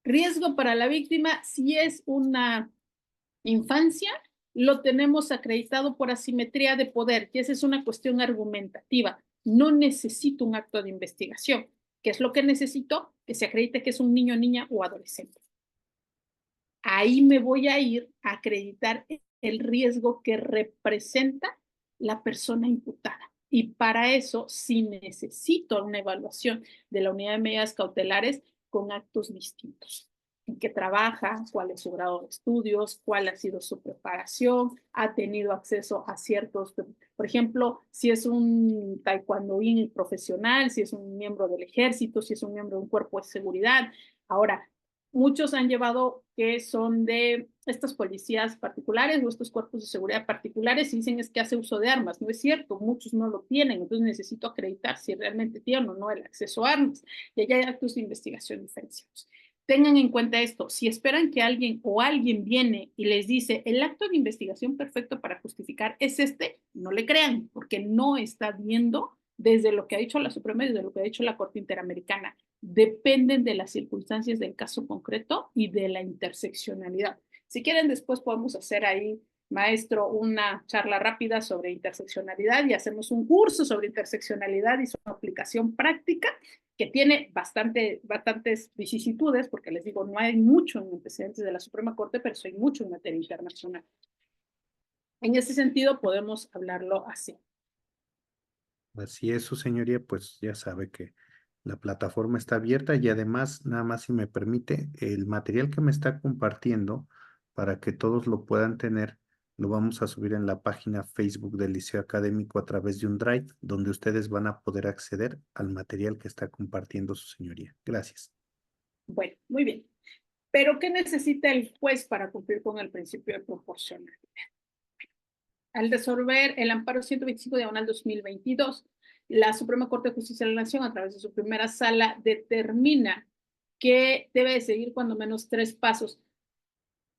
Riesgo para la víctima, si es una infancia, lo tenemos acreditado por asimetría de poder, y esa es una cuestión argumentativa. No necesito un acto de investigación. ¿Qué es lo que necesito? Que se acredite que es un niño, niña o adolescente. Ahí me voy a ir a acreditar el riesgo que representa la persona imputada. Y para eso sí necesito una evaluación de la unidad de medidas cautelares con actos distintos. En qué trabaja, cuál es su grado de estudios, cuál ha sido su preparación, ha tenido acceso a ciertos, por ejemplo, si es un taekwondoín profesional, si es un miembro del ejército, si es un miembro de un cuerpo de seguridad. Ahora, muchos han llevado que son de estas policías particulares o estos cuerpos de seguridad particulares y dicen es que hace uso de armas. No es cierto, muchos no lo tienen, entonces necesito acreditar si realmente tienen o no el acceso a armas. Y allá hay actos de investigación diferenciados. Tengan en cuenta esto: si esperan que alguien viene y les dice el acto de investigación perfecto para justificar es este, no le crean, porque no está viendo desde lo que ha dicho la Suprema y desde lo que ha dicho la Corte Interamericana. Dependen de las circunstancias del caso concreto y de la interseccionalidad. Si quieren, después podemos hacer ahí, maestro, una charla rápida sobre interseccionalidad y hacemos un curso sobre interseccionalidad y su aplicación práctica, que tiene bastantes vicisitudes, porque les digo, no hay mucho en antecedentes de la Suprema Corte, pero sí hay mucho en materia internacional. En ese sentido, podemos hablarlo así. Así es, su señoría, pues ya sabe que la plataforma está abierta y además, nada más si me permite, el material que me está compartiendo para que todos lo puedan tener, lo vamos a subir en la página Facebook del Liceo Académico a través de un Drive, donde ustedes van a poder acceder al material que está compartiendo su señoría. Gracias. Bueno, muy bien. ¿Pero qué necesita el juez para cumplir con el principio de proporcionalidad? Al resolver el amparo 125/2022, la Suprema Corte de Justicia de la Nación, a través de su primera sala, determina que debe de seguir cuando menos 3 pasos.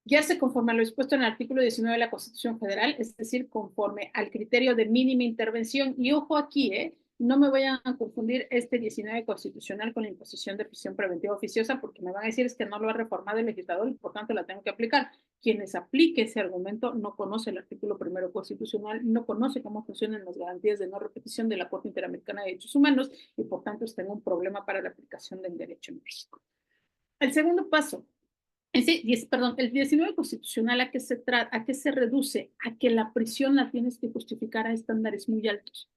Guiarse conforme a lo dispuesto en el artículo 19 de la Constitución Federal, es decir, conforme al criterio de mínima intervención. Y ojo aquí, no me vayan a confundir este 19 constitucional con la imposición de prisión preventiva oficiosa, porque me van a decir es que no lo ha reformado el legislador y por tanto la tengo que aplicar. Quienes aplique ese argumento no conoce el artículo 1 constitucional, no conoce cómo funcionan las garantías de no repetición de la Corte Interamericana de Derechos Humanos y por tanto tengo un problema para la aplicación del derecho en México. El segundo paso, el 19 constitucional, ¿a qué se reduce? A que la prisión la tienes que justificar a estándares muy altos.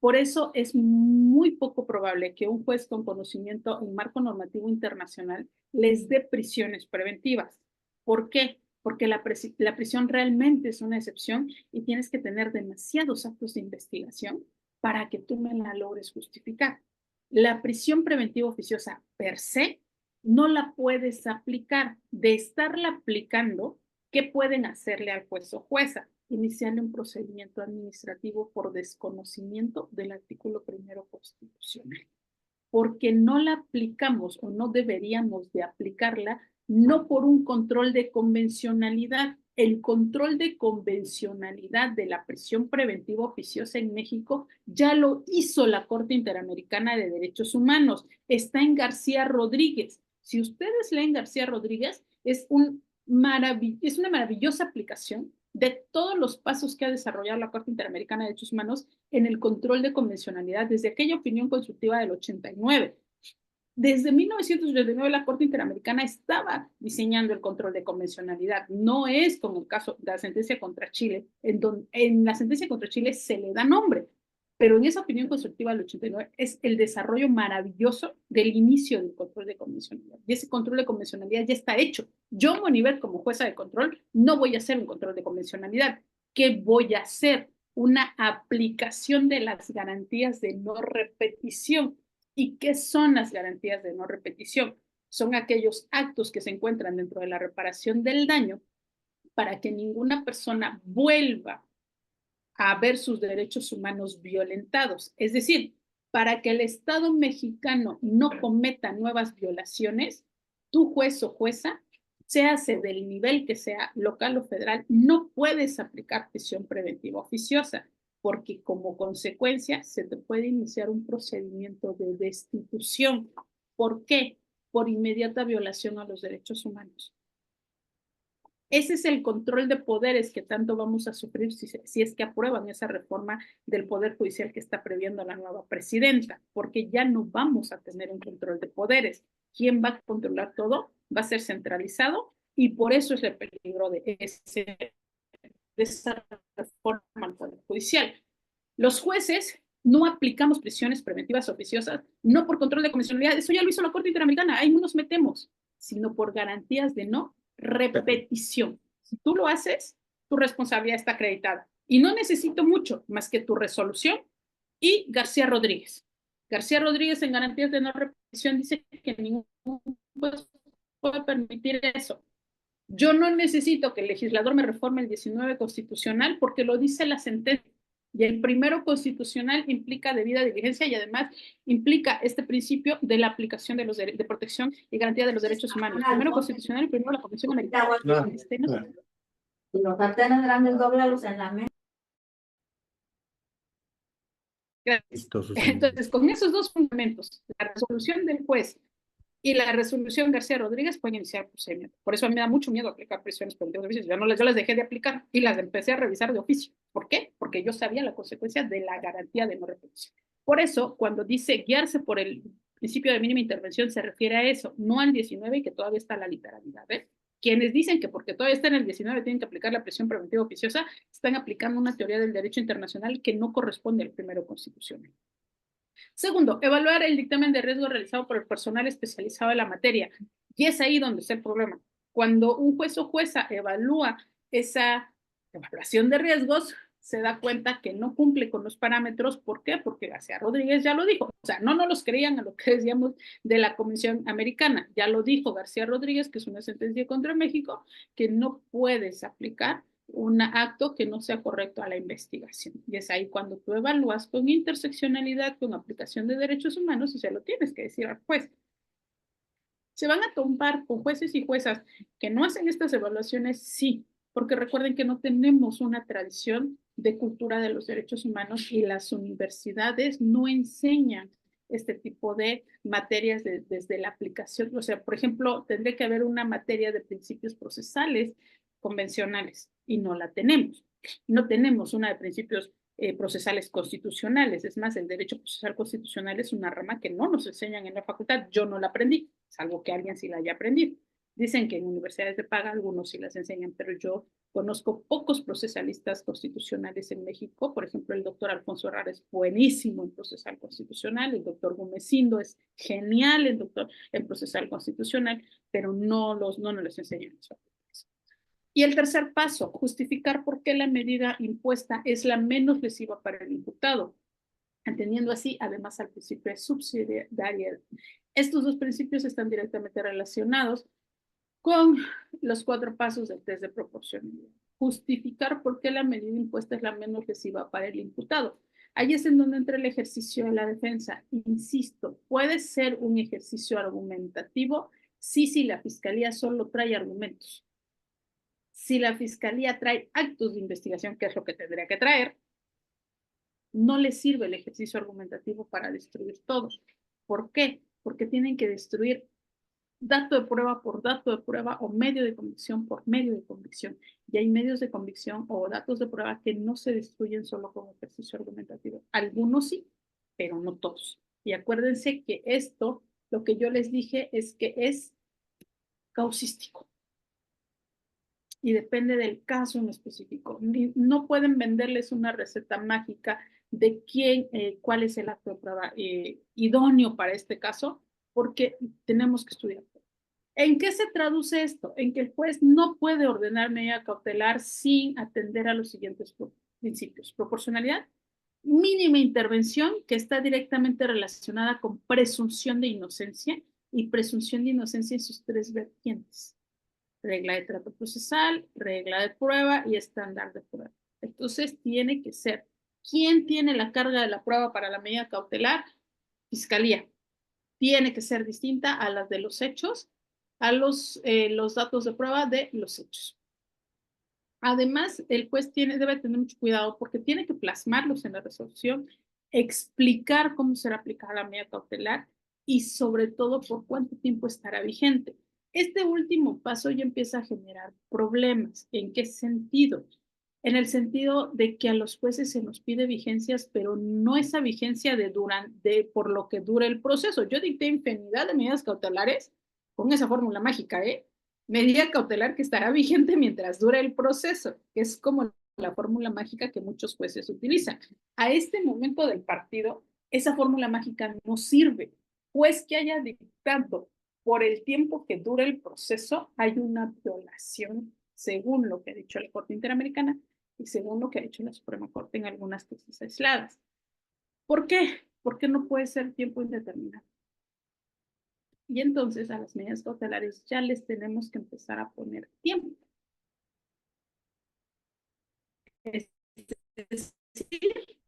Por eso es muy poco probable que un juez con conocimiento en marco normativo internacional les dé prisiones preventivas. ¿Por qué? Porque la prisión realmente es una excepción y tienes que tener demasiados actos de investigación para que tú me la logres justificar. La prisión preventiva oficiosa per se no la puedes aplicar. De estarla aplicando, ¿qué pueden hacerle al juez o jueza? Iniciarle un procedimiento administrativo por desconocimiento del artículo 1 constitucional. Porque no la aplicamos o no deberíamos de aplicarla, no por un control de convencionalidad. El control de convencionalidad de la prisión preventiva oficiosa en México ya lo hizo la Corte Interamericana de Derechos Humanos. Está en García Rodríguez. Si ustedes leen García Rodríguez, es una maravillosa aplicación de todos los pasos que ha desarrollado la Corte Interamericana de Derechos Humanos en el control de convencionalidad desde aquella opinión consultiva del 89. Desde 1989 la Corte Interamericana estaba diseñando el control de convencionalidad. No es como el caso de la sentencia contra Chile, en la sentencia contra Chile se le da nombre, pero en esa opinión consultiva del 89 es el desarrollo maravilloso del inicio del control de convencionalidad. Y ese control de convencionalidad ya está hecho. Yo, Moniver, como jueza de control, no voy a hacer un control de convencionalidad. ¿Qué voy a hacer? Una aplicación de las garantías de no repetición. ¿Y qué son las garantías de no repetición? Son aquellos actos que se encuentran dentro de la reparación del daño para que ninguna persona vuelva a ver sus derechos humanos violentados. Es decir, para que el Estado mexicano no cometa nuevas violaciones, tú, juez o jueza, se hace del nivel que sea, local o federal, no puedes aplicar prisión preventiva oficiosa, porque como consecuencia se te puede iniciar un procedimiento de destitución. ¿Por qué? Por inmediata violación a los derechos humanos. Ese es el control de poderes que tanto vamos a sufrir si es que aprueban esa reforma del Poder Judicial que está previendo la nueva presidenta, porque ya no vamos a tener un control de poderes. ¿Quién va a controlar todo? Va a ser centralizado y por eso es el peligro de esa reforma al Poder Judicial. Los jueces no aplicamos prisiones preventivas oficiosas, no por control de convencionalidad, eso ya lo hizo la Corte Interamericana, ahí no nos metemos, sino por garantías de no repetición. Si tú lo haces, tu responsabilidad está acreditada. Y no necesito mucho más que tu resolución y García Rodríguez. García Rodríguez en garantías de no repetición dice que ningún juez puede permitir eso. Yo no necesito que el legislador me reforme el 19 constitucional porque lo dice la sentencia. Y el 1 constitucional implica debida diligencia y además implica este principio de la aplicación de protección y garantía de los derechos humanos. 1 constitucional y 1 la Convención Americana. Y los sartenes grandes, dóblalos en la mesa. Entonces, con esos dos fundamentos, la resolución del juez y la resolución García Rodríguez pueden iniciar procedimiento. Por eso a mí me da mucho miedo aplicar prisiones preventivas de oficio. Yo las dejé de aplicar y las empecé a revisar de oficio. ¿Por qué? Porque yo sabía la consecuencia de la garantía de no repetición. Por eso, cuando dice guiarse por el principio de mínima intervención, se refiere a eso, no al 19 y que todavía está la literalidad. Quienes dicen que porque todavía está en el 19 tienen que aplicar la prisión preventiva oficiosa, están aplicando una teoría del derecho internacional que no corresponde al 1 constitucional. Segundo, evaluar el dictamen de riesgo realizado por el personal especializado en la materia. Y es ahí donde está el problema. Cuando un juez o jueza evalúa esa evaluación de riesgos, se da cuenta que no cumple con los parámetros. ¿Por qué? Porque García Rodríguez ya lo dijo. O sea, no nos los creían a lo que decíamos de la Comisión Americana. Ya lo dijo García Rodríguez, que es una sentencia contra México, que no puedes aplicar un acto que no sea correcto a la investigación. Y es ahí cuando tú evalúas con interseccionalidad, con aplicación de derechos humanos y se lo tienes que decir al juez. ¿Se van a topar con jueces y juezas que no hacen estas evaluaciones? Sí, porque recuerden que no tenemos una tradición de cultura de los derechos humanos y las universidades no enseñan este tipo de materias desde la aplicación. O sea, por ejemplo, tendría que haber una materia de principios procesales convencionales y no la tenemos. No tenemos una de principios procesales constitucionales. Es más, el derecho procesal constitucional es una rama que no nos enseñan en la facultad. Yo no la aprendí, salvo que alguien sí la haya aprendido. Dicen que en universidades de paga algunos sí las enseñan, pero yo conozco pocos procesalistas constitucionales en México. Por ejemplo, el doctor Alfonso Herrera es buenísimo en procesal constitucional, el doctor Gomesindo es genial en procesal constitucional, pero no nos enseñan eso. Y el tercer paso, justificar por qué la medida impuesta es la menos lesiva para el imputado, entendiendo así además al principio de subsidiariedad. Estos dos principios están directamente relacionados con los 4 pasos del test de proporcionalidad. Justificar por qué la medida impuesta es la menos lesiva para el imputado. Ahí es en donde entra el ejercicio de la defensa. Insisto, puede ser un ejercicio argumentativo si la fiscalía solo trae argumentos. Si la fiscalía trae actos de investigación, que es lo que tendría que traer, no le sirve el ejercicio argumentativo para destruir todo. ¿Por qué? Porque tienen que destruir dato de prueba por dato de prueba o medio de convicción por medio de convicción. Y hay medios de convicción o datos de prueba que no se destruyen solo con ejercicio argumentativo. Algunos sí, pero no todos. Y acuérdense que esto, lo que yo les dije es que es causístico. Y depende del caso en específico. No pueden venderles una receta mágica de cuál es el acto de prueba idóneo para este caso, porque tenemos que estudiar. ¿En qué se traduce esto? En que el juez no puede ordenar medida cautelar sin atender a los siguientes principios. Proporcionalidad, mínima intervención, que está directamente relacionada con presunción de inocencia y presunción de inocencia en sus 3 vertientes. Regla de trato procesal, regla de prueba y estándar de prueba. Entonces tiene que ser, ¿quién tiene la carga de la prueba para la medida cautelar? Fiscalía. Tiene que ser distinta a las de los hechos, a los datos de prueba de los hechos. Además, el juez debe tener mucho cuidado porque tiene que plasmarlos en la resolución, explicar cómo será aplicada la medida cautelar y sobre todo por cuánto tiempo estará vigente. Este último paso ya empieza a generar problemas. ¿En qué sentido? En el sentido de que a los jueces se nos pide vigencias, pero no esa vigencia por lo que dure el proceso. Yo dicté infinidad de medidas cautelares con esa fórmula mágica, medida cautelar que estará vigente mientras dure el proceso, que es como la fórmula mágica que muchos jueces utilizan. A este momento del partido, esa fórmula mágica no sirve, pues que haya dictado por el tiempo que dure el proceso, hay una violación, según lo que ha dicho la Corte Interamericana y según lo que ha dicho la Suprema Corte en algunas tesis aisladas. ¿Por qué? Porque no puede ser tiempo indeterminado. Y entonces a las medidas cautelares ya les tenemos que empezar a poner tiempo. Es decir,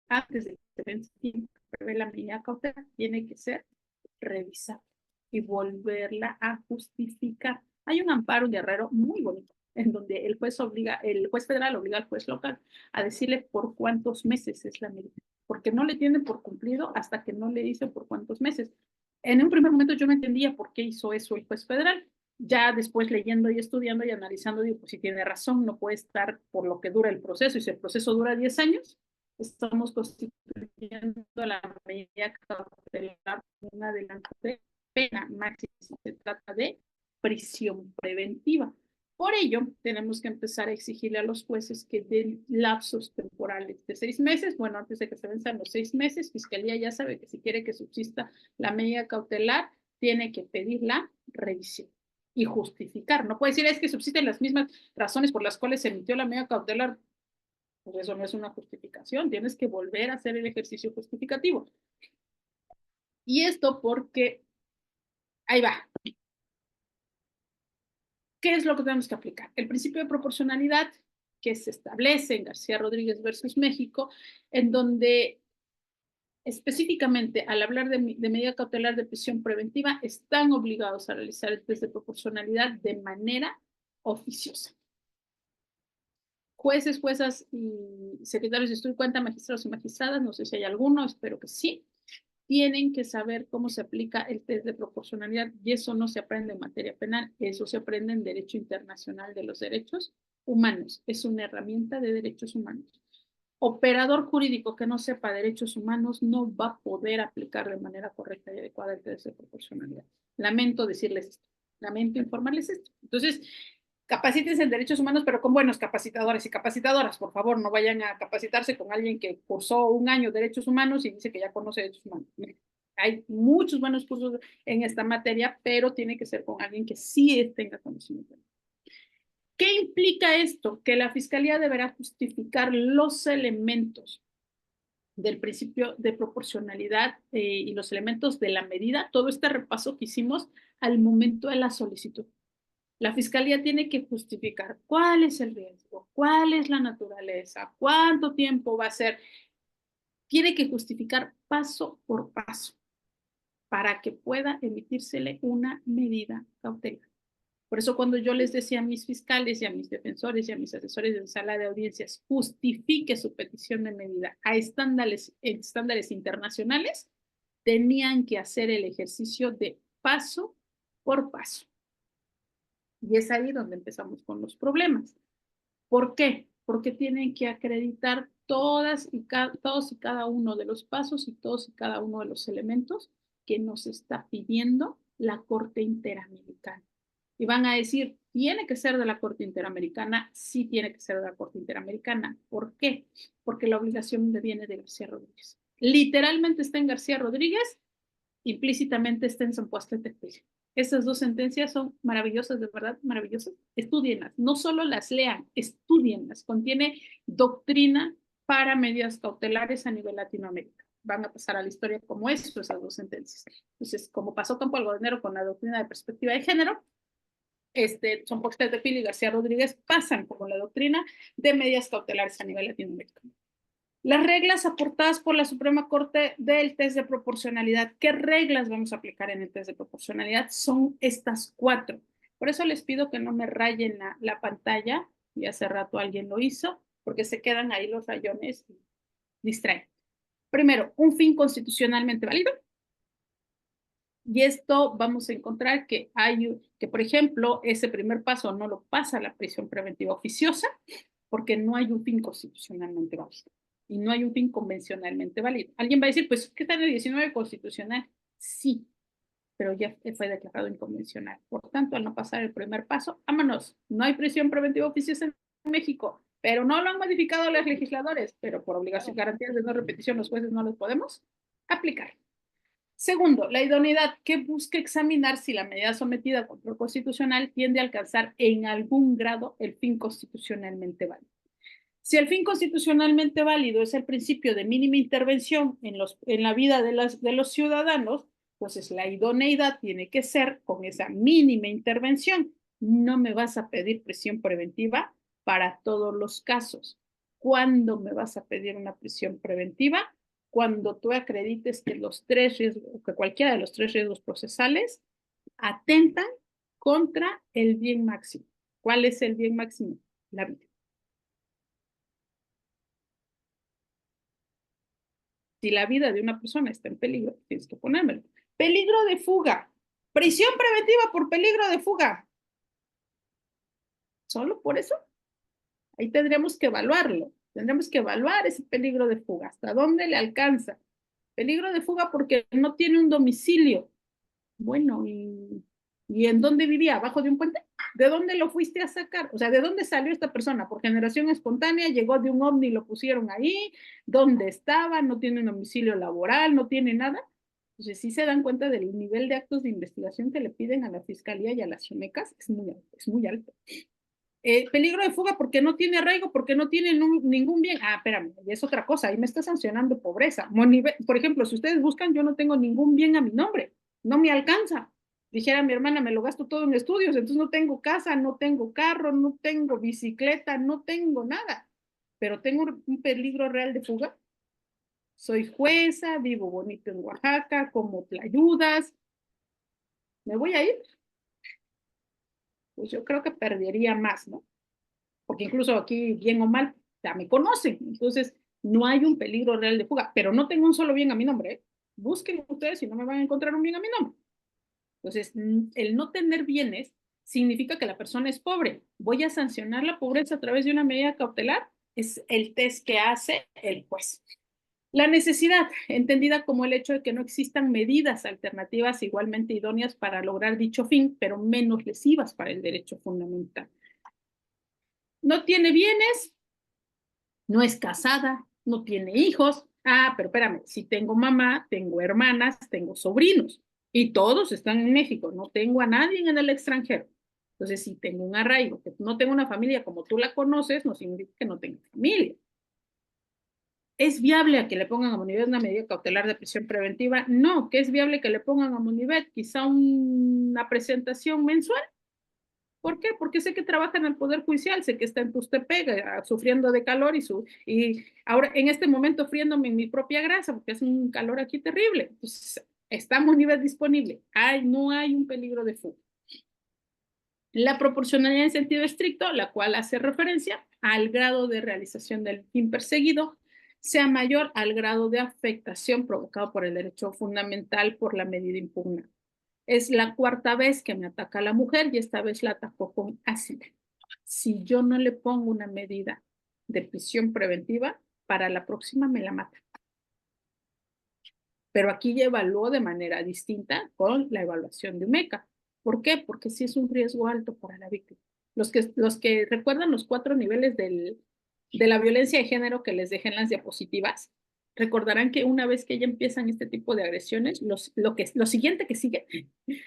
antes de que se vence el tiempo que prevé la medida cautelar, tiene que ser revisada y volverla a justificar. Hay un amparo en Guerrero muy bonito, en donde el juez federal obliga al juez local a decirle por cuántos meses es la medida, porque no le tienen por cumplido hasta que no le dice por cuántos meses. En un primer momento yo no entendía por qué hizo eso el juez federal. Ya después leyendo y estudiando y analizando, digo, pues si tiene razón, no puede estar por lo que dura el proceso. Y si el proceso dura 10 años, estamos constituyendo la medida cautelar una adelante pena máxima. Se trata de prisión preventiva. Por ello, tenemos que empezar a exigirle a los jueces que den lapsos temporales de 6 meses. Bueno, antes de que se venzan los 6 meses, Fiscalía ya sabe que si quiere que subsista la medida cautelar, tiene que pedir la revisión y justificar. No puede decir, es que subsisten las mismas razones por las cuales se emitió la medida cautelar. Pues eso no es una justificación, tienes que volver a hacer el ejercicio justificativo. Y esto porque, ahí va. ¿Qué es lo que tenemos que aplicar? El principio de proporcionalidad que se establece en García Rodríguez versus México, en donde específicamente al hablar de medida cautelar de prisión preventiva, están obligados a realizar el test de proporcionalidad de manera oficiosa. jueces, juezas y secretarios de estudio y cuenta, magistrados y magistradas, no sé si hay alguno, espero que sí, tienen que saber cómo se aplica el test de proporcionalidad, y eso no se aprende en materia penal, eso se aprende en Derecho Internacional de los Derechos Humanos, es una herramienta de derechos humanos. Operador jurídico que no sepa derechos humanos no va a poder aplicar de manera correcta y adecuada el test de proporcionalidad. Lamento decirles esto, lamento informarles esto. Entonces, capacítense en derechos humanos, pero con buenos capacitadores y capacitadoras. Por favor, no vayan a capacitarse con alguien que cursó un año de derechos humanos y dice que ya conoce derechos humanos. Hay muchos buenos cursos en esta materia, pero tiene que ser con alguien que sí tenga conocimiento. ¿Qué implica esto? Que la Fiscalía deberá justificar los elementos del principio de proporcionalidad y los elementos de la medida, todo este repaso que hicimos al momento de la solicitud. La Fiscalía tiene que justificar cuál es el riesgo, cuál es la naturaleza, cuánto tiempo va a ser. Tiene que justificar paso por paso para que pueda emitírsele una medida cautelar. Por eso cuando yo les decía a mis fiscales y a mis defensores y a mis asesores de sala de audiencias, justifique su petición de medida a estándares internacionales, tenían que hacer el ejercicio de paso por paso. Y es ahí donde empezamos con los problemas. ¿Por qué? Porque tienen que acreditar todos y cada uno de los pasos y todos y cada uno de los elementos que nos está pidiendo la Corte Interamericana. Y van a decir, ¿tiene que ser de la Corte Interamericana? Sí tiene que ser de la Corte Interamericana. ¿Por qué? Porque la obligación viene de García Rodríguez. Literalmente está en García Rodríguez, implícitamente está en San Puesto de Tepil. Esas dos sentencias son maravillosas, de verdad, maravillosas. Estudienlas, no solo las lean, estudienlas. Contiene doctrina para medidas cautelares a nivel Latinoamérica. Van a pasar a la historia como eso, esas dos sentencias. Entonces, como pasó Campo Algodonero con la doctrina de perspectiva de género, Son Puesto de Tepil y García Rodríguez pasan como la doctrina de medidas cautelares a nivel latinoamericano. Las reglas aportadas por la Suprema Corte del test de proporcionalidad. ¿Qué reglas vamos a aplicar en el test de proporcionalidad? Son estas 4. Por eso les pido que no me rayen la pantalla, y hace rato alguien lo hizo, porque se quedan ahí los rayones y distraen. Primero, un fin constitucionalmente válido. Y esto vamos a encontrar que por ejemplo, ese primer paso no lo pasa la prisión preventiva oficiosa, porque no hay un fin constitucionalmente válido y no hay un fin convencionalmente válido. Alguien va a decir, pues, ¿qué está en el 19 constitucional? Sí, pero ya fue declarado inconvencional. Por tanto, al no pasar el primer paso, vámonos, no hay prisión preventiva oficiosa en México, pero no lo han modificado los legisladores, pero por obligación, garantías de no repetición, los jueces no los podemos aplicar. Segundo, la idoneidad, que busca examinar si la medida sometida a control constitucional tiende a alcanzar en algún grado el fin constitucionalmente válido. Si el fin constitucionalmente válido es el principio de mínima intervención en la vida de los ciudadanos, pues la idoneidad tiene que ser con esa mínima intervención. No me vas a pedir prisión preventiva para todos los casos. ¿Cuándo me vas a pedir una prisión preventiva? Cuando tú acredites que que cualquiera de los 3 riesgos procesales atentan contra el bien máximo. ¿Cuál es el bien máximo? La vida. Si la vida de una persona está en peligro, tienes que ponérmelo. Peligro de fuga. Prisión preventiva por peligro de fuga. ¿Solo por eso? Ahí tendremos que evaluarlo. Tendremos que evaluar ese peligro de fuga. ¿Hasta dónde le alcanza? Peligro de fuga porque no tiene un domicilio. Bueno, ¿y en dónde vivía? ¿Abajo de un puente? ¿De dónde lo fuiste a sacar? O sea, ¿de dónde salió esta persona? ¿Por generación espontánea? ¿Llegó de un ovni y lo pusieron ahí? ¿Dónde estaba? ¿No tiene un domicilio laboral? ¿No tiene nada? Entonces, sí se dan cuenta del nivel de actos de investigación que le piden a la Fiscalía y a las CIMECAS. Es muy alto, es muy alto. Peligro de fuga porque no tiene arraigo, porque no tiene ningún bien. Ah, espérame, es otra cosa, ahí me está sancionando pobreza. Por ejemplo, si ustedes buscan, yo no tengo ningún bien a mi nombre, no me alcanza. Dijera mi hermana, me lo gasto todo en estudios, entonces no tengo casa, no tengo carro, no tengo bicicleta, no tengo nada, pero tengo un peligro real de fuga. Soy jueza, vivo bonito en Oaxaca, como tlayudas. ¿Me voy a ir? Pues yo creo que perdería más, ¿no? porque incluso aquí, bien o mal, ya me conocen, entonces no hay un peligro real de fuga, pero no tengo un solo bien a mi nombre, ¿eh? Busquen ustedes si no me van a encontrar un bien a mi nombre. Entonces, el no tener bienes significa que la persona es pobre. ¿Voy a sancionar la pobreza a través de una medida cautelar? Es el test que hace el juez. La necesidad, entendida como el hecho de que no existan medidas alternativas igualmente idóneas para lograr dicho fin, pero menos lesivas para el derecho fundamental. No tiene bienes, no es casada, no tiene hijos. Ah, pero espérame, si tengo mamá, tengo hermanas, tengo sobrinos y todos están en México, no tengo a nadie en el extranjero. Entonces, si tengo un arraigo, que no tengo una familia como tú la conoces, no significa que no tenga familia. ¿Es viable a que le pongan a Monivet una medida cautelar de prisión preventiva? No, que es viable que le pongan a Monivet quizá una presentación mensual. ¿Por qué? Porque sé que trabaja en el Poder Judicial, sé que está en Tustepec, sufriendo de calor y ahora en este momento friéndome en mi propia grasa, porque es un calor aquí terrible. Entonces, está Monivet disponible. No hay un peligro de fuga. La proporcionalidad en sentido estricto, la cual hace referencia al grado de realización del fin perseguido, sea mayor al grado de afectación provocado por el derecho fundamental por la medida impugnada. Es la cuarta vez que me ataca la mujer y esta vez la atacó con ácido. Si yo no le pongo una medida de prisión preventiva, para la próxima me la mata. Pero aquí ya evaluó de manera distinta con la evaluación de UMECA. ¿Por qué? Porque sí es un riesgo alto para la víctima. Los que recuerdan los 4 niveles de la violencia de género que les dejé en las diapositivas, recordarán que una vez que ya empiezan este tipo de agresiones, lo siguiente que sigue,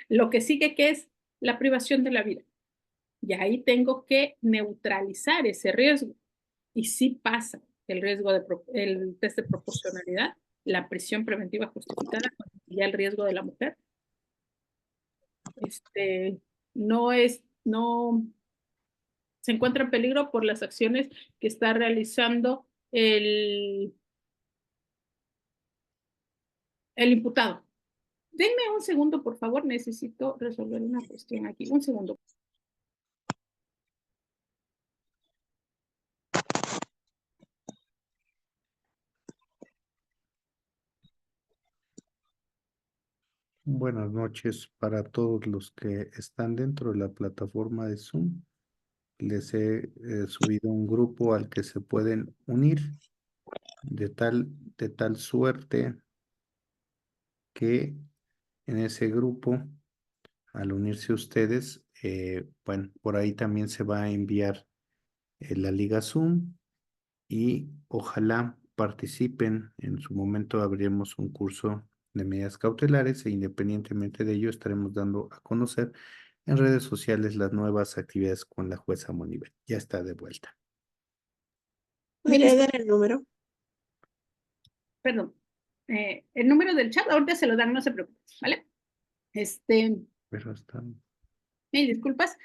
lo que sigue que es la privación de la vida. Y ahí tengo que neutralizar ese riesgo. Y sí pasa el riesgo el test de proporcionalidad, la prisión preventiva justificada, ya el riesgo de la mujer. No se encuentra en peligro por las acciones que está realizando el imputado. Denme un segundo, por favor, necesito resolver una cuestión aquí. Un segundo. Buenas noches para todos los que están dentro de la plataforma de Zoom. Les he subido un grupo al que se pueden unir de tal suerte que en ese grupo, al unirse ustedes, bueno, por ahí también se va a enviar la liga Zoom y ojalá participen. En su momento abriremos un curso de medidas cautelares e independientemente de ello estaremos dando a conocer en redes sociales las nuevas actividades con la jueza Monivet. Ya está de vuelta. ¿Podría dar el número? Perdón. El número del chat, ahorita se lo dan, no se preocupen, ¿vale? Pero está... Mil disculpas.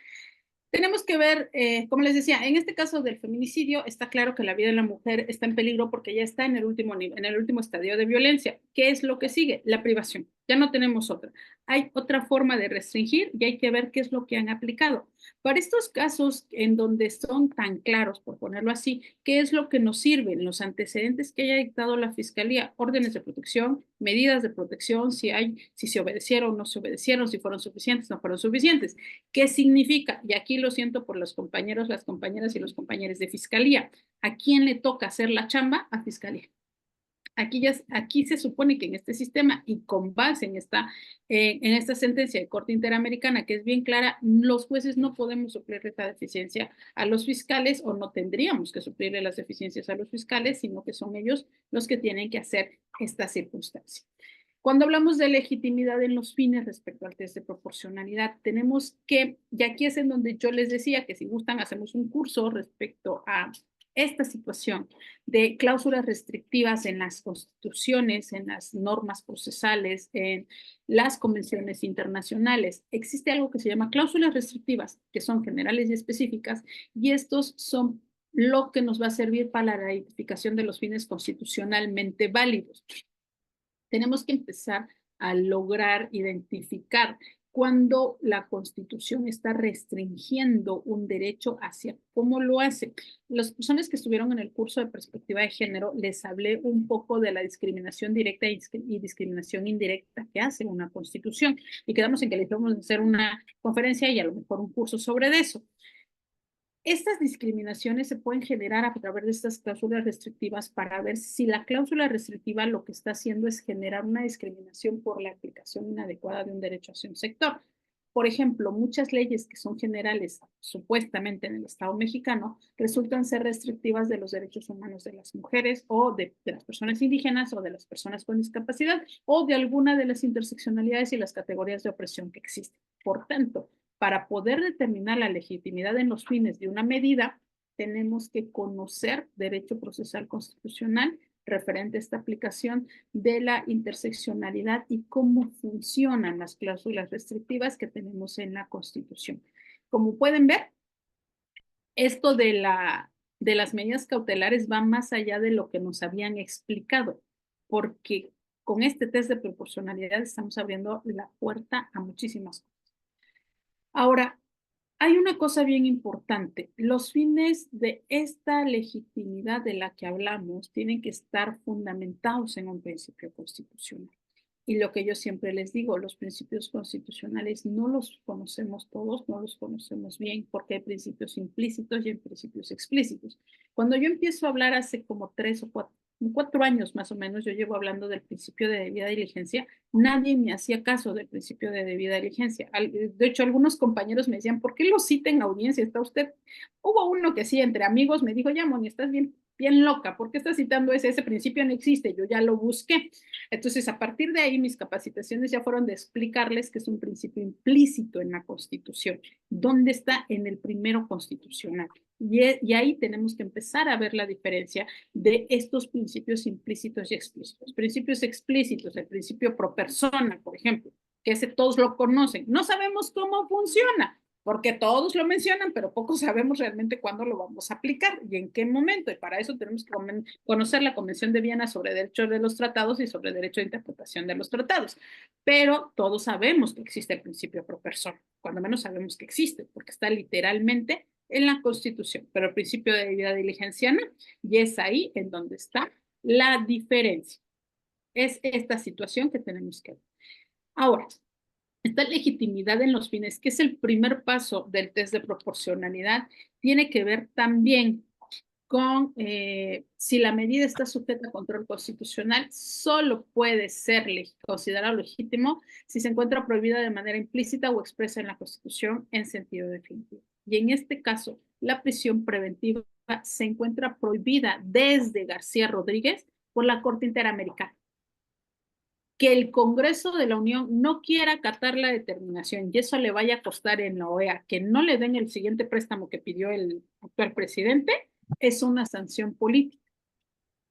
Tenemos que ver, como les decía, en este caso del feminicidio está claro que la vida de la mujer está en peligro porque ya está en el último nivel, en el último estadio de violencia. ¿Qué es lo que sigue? La privación. Ya no tenemos otra. Hay otra forma de restringir y hay que ver qué es lo que han aplicado. Para estos casos en donde son tan claros, por ponerlo así, ¿qué es lo que nos sirven? Los antecedentes que haya dictado la Fiscalía, órdenes de protección, medidas de protección, si se obedecieron, no se obedecieron, si fueron suficientes, no fueron suficientes. ¿Qué significa? Y aquí lo siento por los compañeros, las compañeras y los compañeros de Fiscalía. ¿A quién le toca hacer la chamba? A Fiscalía. Aquí se supone que en este sistema y con base en esta sentencia de Corte Interamericana, que es bien clara, los jueces no podemos suplirle esta deficiencia a los fiscales o no tendríamos que suplirle las deficiencias a los fiscales, sino que son ellos los que tienen que hacer esta circunstancia. Cuando hablamos de legitimidad en los fines respecto al test de proporcionalidad, tenemos que, y aquí es en donde yo les decía que si gustan hacemos un curso respecto a esta situación de cláusulas restrictivas en las constituciones, en las normas procesales, en las convenciones internacionales. Existe algo que se llama cláusulas restrictivas, que son generales y específicas, y estos son lo que nos va a servir para la identificación de los fines constitucionalmente válidos. Tenemos que empezar a lograr identificar cuando la Constitución está restringiendo un derecho hacia cómo lo hace. Las personas que estuvieron en el curso de perspectiva de género, les hablé un poco de la discriminación directa y discriminación indirecta que hace una Constitución, y quedamos en que les íbamos a hacer una conferencia y a lo mejor un curso sobre eso. Estas discriminaciones se pueden generar a través de estas cláusulas restrictivas para ver si la cláusula restrictiva lo que está haciendo es generar una discriminación por la aplicación inadecuada de un derecho hacia un sector. Por ejemplo, muchas leyes que son generales, supuestamente en el Estado mexicano, resultan ser restrictivas de los derechos humanos de las mujeres o de las personas indígenas o de las personas con discapacidad o de alguna de las interseccionalidades y las categorías de opresión que existen. Por tanto, para poder determinar la legitimidad en los fines de una medida, tenemos que conocer derecho procesal constitucional referente a esta aplicación de la interseccionalidad y cómo funcionan las cláusulas restrictivas que tenemos en la Constitución. Como pueden ver, esto de las medidas cautelares va más allá de lo que nos habían explicado, porque con este test de proporcionalidad estamos abriendo la puerta a muchísimas cosas. Ahora, hay una cosa bien importante. Los fines de esta legitimidad de la que hablamos tienen que estar fundamentados en un principio constitucional. Y lo que yo siempre les digo, los principios constitucionales no los conocemos todos, no los conocemos bien, porque hay principios implícitos y hay principios explícitos. Cuando yo empiezo a hablar hace como 3 o 4 años más o menos, yo llevo hablando del principio de debida diligencia, nadie me hacía caso del principio de debida diligencia. De hecho, algunos compañeros me decían, ¿por qué lo cita en audiencia? ¿Está usted? Hubo uno que sí, entre amigos, me dijo, ya, Moni, estás bien loca, ¿por qué estás citando ese principio? No existe, yo ya lo busqué. Entonces, a partir de ahí, mis capacitaciones ya fueron de explicarles que es un principio implícito en la Constitución. ¿Dónde está? En el primero constitucional. Y ahí tenemos que empezar a ver la diferencia de estos principios implícitos y explícitos. Principios explícitos, el principio pro persona, por ejemplo, que ese todos lo conocen. No sabemos cómo funciona, porque todos lo mencionan, pero pocos sabemos realmente cuándo lo vamos a aplicar y en qué momento. Y para eso tenemos que conocer la Convención de Viena sobre Derecho de los Tratados y sobre Derecho de Interpretación de los Tratados. Pero todos sabemos que existe el principio pro persona, cuando menos sabemos que existe, porque está literalmente en la Constitución, pero el principio de debida diligencia no, y es ahí en donde está la diferencia. Es esta situación que tenemos que ver. Ahora, esta legitimidad en los fines, que es el primer paso del test de proporcionalidad, tiene que ver también con si la medida está sujeta a control constitucional, solo puede ser considerado legítimo si se encuentra prohibida de manera implícita o expresa en la Constitución en sentido definitivo. Y en este caso, la prisión preventiva se encuentra prohibida desde García Rodríguez por la Corte Interamericana. Que el Congreso de la Unión no quiera acatar la determinación y eso le vaya a costar en la OEA que no le den el siguiente préstamo que pidió el actual presidente, es una sanción política.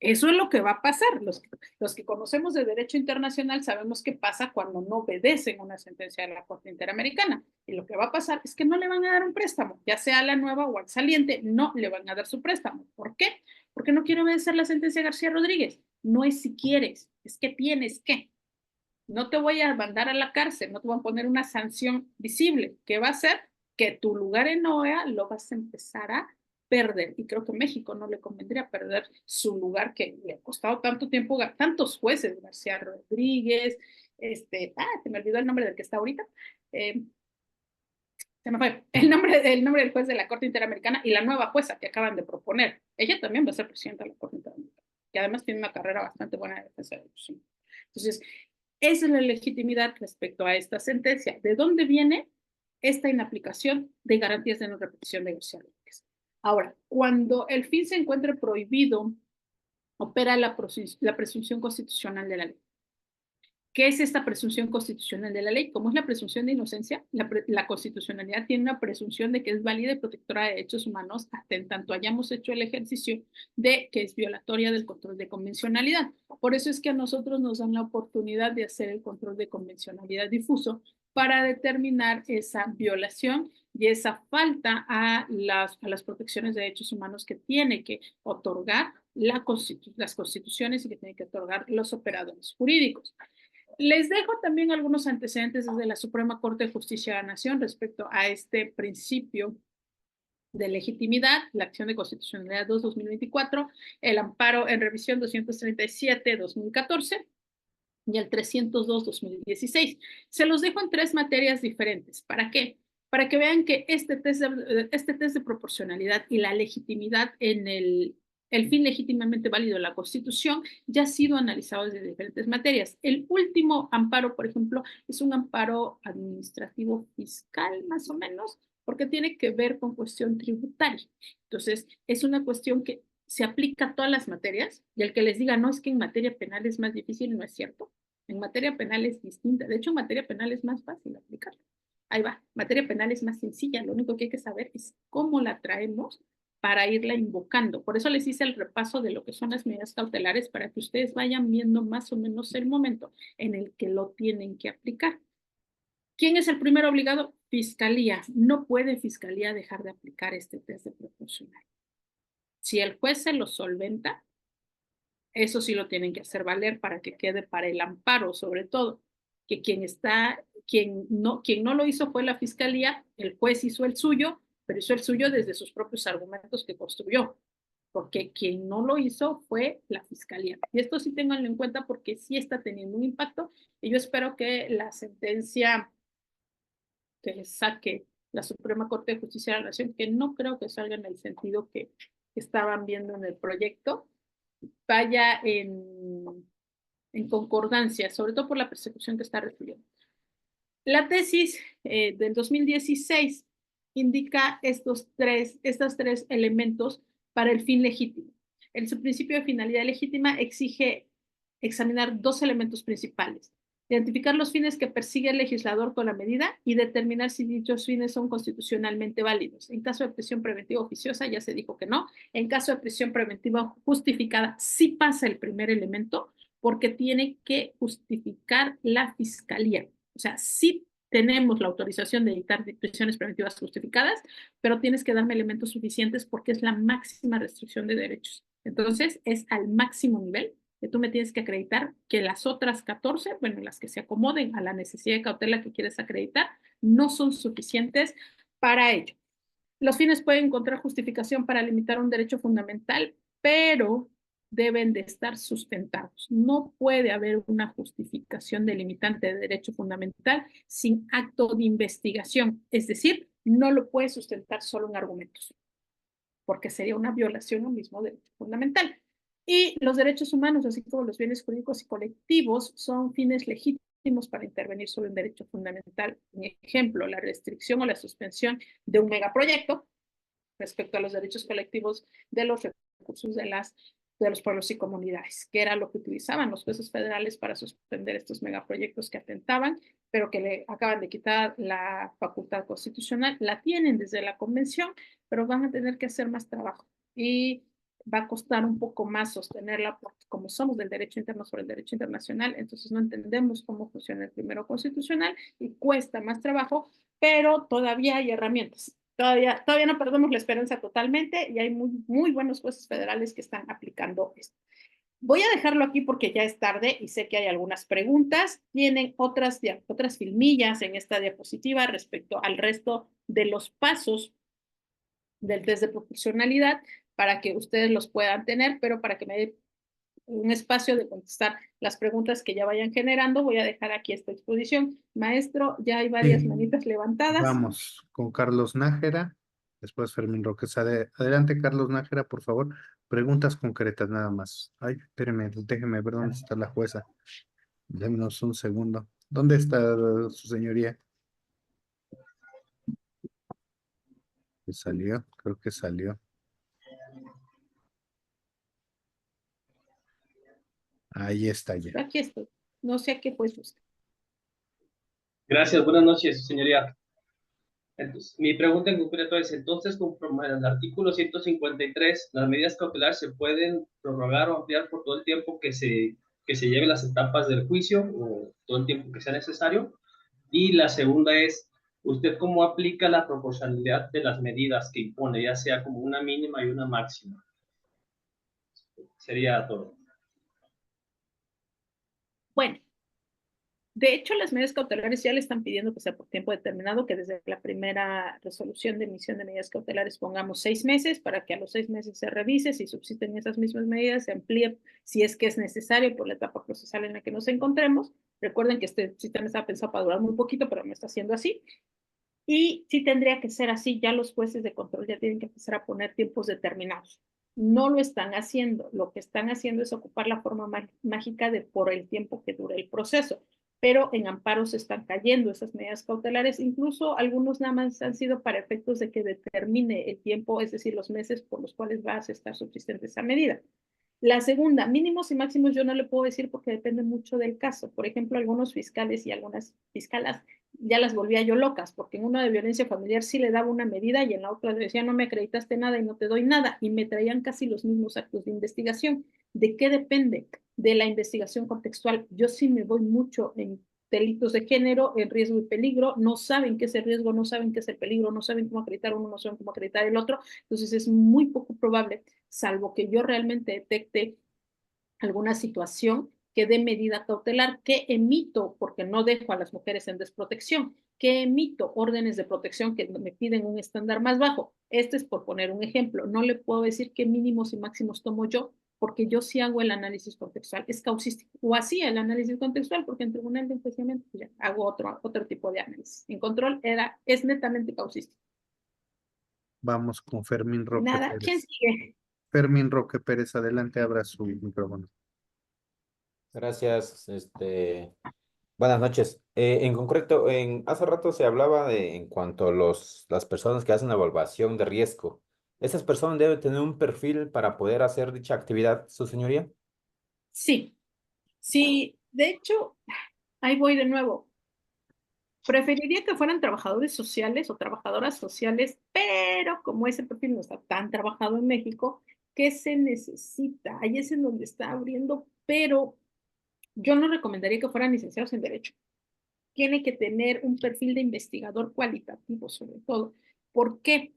Eso es lo que va a pasar. Los que conocemos de derecho internacional sabemos qué pasa cuando no obedecen una sentencia de la Corte Interamericana. Y lo que va a pasar es que no le van a dar un préstamo, ya sea a la nueva o al saliente, no le van a dar su préstamo. ¿Por qué? Porque no quiere obedecer la sentencia de García Rodríguez. No es si quieres, es que tienes que. No te voy a mandar a la cárcel, no te voy a poner una sanción visible. ¿Qué va a hacer? Que tu lugar en OEA lo vas a empezar a perder. Y creo que México no le convendría perder su lugar que le ha costado tanto tiempo, tantos jueces, García Rodríguez, se me olvidó el nombre del que está ahorita. Se me fue el nombre del juez de la Corte Interamericana y la nueva jueza que acaban de proponer. Ella también va a ser presidenta de la Corte Interamericana, que además tiene una carrera bastante buena de defensa de derechos humanos. Entonces, esa es la legitimidad respecto a esta sentencia. ¿De dónde viene esta inaplicación de garantías de no repetición de García Rodríguez? Ahora, cuando el fin se encuentre prohibido, opera la presunción constitucional de la ley. ¿Qué es esta presunción constitucional de la ley? Como es la presunción de inocencia, la constitucionalidad tiene una presunción de que es válida y protectora de derechos humanos hasta en tanto hayamos hecho el ejercicio de que es violatoria del control de convencionalidad. Por eso es que a nosotros nos dan la oportunidad de hacer el control de convencionalidad difuso para determinar esa violación y esa falta a las protecciones de derechos humanos que tiene que otorgar las constituciones y que tiene que otorgar los operadores jurídicos. Les dejo también algunos antecedentes desde la Suprema Corte de Justicia de la Nación respecto a este principio de legitimidad, la acción de constitucionalidad 2-2024, el amparo en revisión 237-2014 y el 302-2016. Se los dejo en 3 materias diferentes. ¿Para qué? Para que vean que este test de proporcionalidad y la legitimidad en el fin legítimamente válido de la Constitución ya ha sido analizado desde diferentes materias. El último amparo, por ejemplo, es un amparo administrativo fiscal, más o menos, porque tiene que ver con cuestión tributaria. Entonces, es una cuestión que se aplica a todas las materias, y el que les diga, no, es que en materia penal es más difícil, no es cierto. En materia penal es distinta. De hecho, en materia penal es más fácil aplicarlo. Ahí va, materia penal es más sencilla. Lo único que hay que saber es cómo la traemos para irla invocando. Por eso les hice el repaso de lo que son las medidas cautelares para que ustedes vayan viendo más o menos el momento en el que lo tienen que aplicar. ¿Quién es el primer obligado? Fiscalía. No puede Fiscalía dejar de aplicar este test de proporcional. Si el juez se lo solventa, eso sí lo tienen que hacer valer para que quede para el amparo, sobre todo, que quien no lo hizo fue la Fiscalía, el juez hizo el suyo, pero hizo el suyo desde sus propios argumentos que construyó, porque quien no lo hizo fue la Fiscalía. Y esto sí ténganlo en cuenta porque sí está teniendo un impacto, y yo espero que la sentencia que saque la Suprema Corte de Justicia de la Nación, que no creo que salga en el sentido que estaban viendo en el proyecto, vaya en concordancia, sobre todo por la persecución que está recibiendo. La tesis del 2016 indica estos tres elementos para el fin legítimo. El subprincipio de finalidad legítima exige examinar 2 elementos principales: identificar los fines que persigue el legislador con la medida y determinar si dichos fines son constitucionalmente válidos. En caso de prisión preventiva oficiosa, ya se dijo que no. En caso de prisión preventiva justificada, sí pasa el primer elemento, porque tiene que justificar la Fiscalía. O sea, sí tenemos la autorización de dictar prisiones preventivas justificadas, pero tienes que darme elementos suficientes porque es la máxima restricción de derechos. Entonces, es al máximo nivel que tú me tienes que acreditar que las otras 14, bueno, las que se acomoden a la necesidad de cautela que quieres acreditar, no son suficientes para ello. Los fines pueden encontrar justificación para limitar un derecho fundamental, pero deben de estar sustentados. No puede haber una justificación delimitante de derecho fundamental sin acto de investigación, es decir, no lo puede sustentar solo en argumentos, porque sería una violación al mismo derecho fundamental. Y los derechos humanos, así como los bienes jurídicos y colectivos, son fines legítimos para intervenir sobre un derecho fundamental. Un ejemplo, la restricción o la suspensión de un megaproyecto respecto a los derechos colectivos de los recursos de los pueblos y comunidades, que era lo que utilizaban los jueces federales para suspender estos megaproyectos que atentaban, pero que le acaban de quitar la facultad constitucional. La tienen desde la convención, pero van a tener que hacer más trabajo y va a costar un poco más sostenerla, porque como somos del derecho interno sobre el derecho internacional, entonces no entendemos cómo funciona el primero constitucional y cuesta más trabajo, pero todavía hay herramientas. Todavía no perdemos la esperanza totalmente y hay muy buenos jueces federales que están aplicando esto. Voy a dejarlo aquí porque ya es tarde y sé que hay algunas preguntas. Tienen otras filmillas en esta diapositiva respecto al resto de los pasos del test de proporcionalidad para que ustedes los puedan tener, pero para que me dé un espacio de contestar las preguntas que ya vayan generando, voy a dejar aquí esta exposición. Maestro, ya hay varias manitas levantadas. Vamos con Carlos Nájera, después Fermín Roque. Adelante, Carlos Nájera, por favor. Preguntas concretas nada más. Ay, espéreme, déjeme ver dónde está la jueza. Démenos un segundo. ¿Dónde está su señoría? ¿Salió? Creo que salió. Ahí está ya. Aquí estoy. No sé a qué juez busca. Gracias, buenas noches, señoría. Entonces, mi pregunta en concreto es, entonces, conforme al artículo 153, las medidas cautelares se pueden prorrogar o ampliar por todo el tiempo que se lleven las etapas del juicio o todo el tiempo que sea necesario. Y la segunda es, ¿usted cómo aplica la proporcionalidad de las medidas que impone, ya sea como una mínima y una máxima? Sería todo. Bueno, De hecho, las medidas cautelares ya le están pidiendo que sea por tiempo determinado, que desde la primera resolución de emisión de medidas cautelares pongamos 6 meses para que a los 6 meses se revise, si subsisten esas mismas medidas, se amplíe si es que es necesario por la etapa procesal en la que nos encontremos. Recuerden que este sistema está pensado para durar muy poquito, pero no está siendo así. Y sí tendría que ser así, ya los jueces de control ya tienen que empezar a poner tiempos determinados. No lo están haciendo, lo que están haciendo es ocupar la forma mágica de por el tiempo que dure el proceso, pero en amparos están cayendo esas medidas cautelares, incluso algunos nada más han sido para efectos de que determine el tiempo, es decir, los meses por los cuales va a estar subsistente esa medida. La segunda, mínimos y máximos yo no le puedo decir porque depende mucho del caso. Por ejemplo, algunos fiscales y algunas fiscalas ya las volvía yo locas, porque en una de violencia familiar sí le daba una medida y en la otra le decía no me acreditaste nada y no te doy nada, y me traían casi los mismos actos de investigación. ¿De qué depende? De la investigación contextual. Yo sí me voy mucho en delitos de género, en riesgo y peligro, no saben qué es el riesgo, no saben qué es el peligro, no saben cómo acreditar uno, no saben cómo acreditar el otro, entonces es muy poco probable, salvo que yo realmente detecte alguna situación que dé medida cautelar, que emito, porque no dejo a las mujeres en desprotección, que emito órdenes de protección que me piden un estándar más bajo. Este es por poner un ejemplo. No le puedo decir qué mínimos y máximos tomo yo, porque yo sí hago el análisis contextual, es causístico, o así el análisis contextual, porque en tribunal de enjuiciamiento ya hago otro tipo de análisis. En control es netamente causístico. Vamos con Fermín Roque Nada, ¿quién Pérez. sigue? Fermín Roque Pérez, adelante, abra su micrófono. Gracias, buenas noches. En concreto, hace rato se hablaba en cuanto a las personas que hacen la evaluación de riesgo. ¿Esas personas deben tener un perfil para poder hacer dicha actividad, su señoría? Sí, sí, de hecho, ahí voy de nuevo. Preferiría que fueran trabajadores sociales o trabajadoras sociales, pero como ese perfil no está tan trabajado en México, ¿qué se necesita? Ahí es en donde está abriendo, pero yo no recomendaría que fueran licenciados en Derecho. Tiene que tener un perfil de investigador cualitativo, sobre todo. ¿Por qué?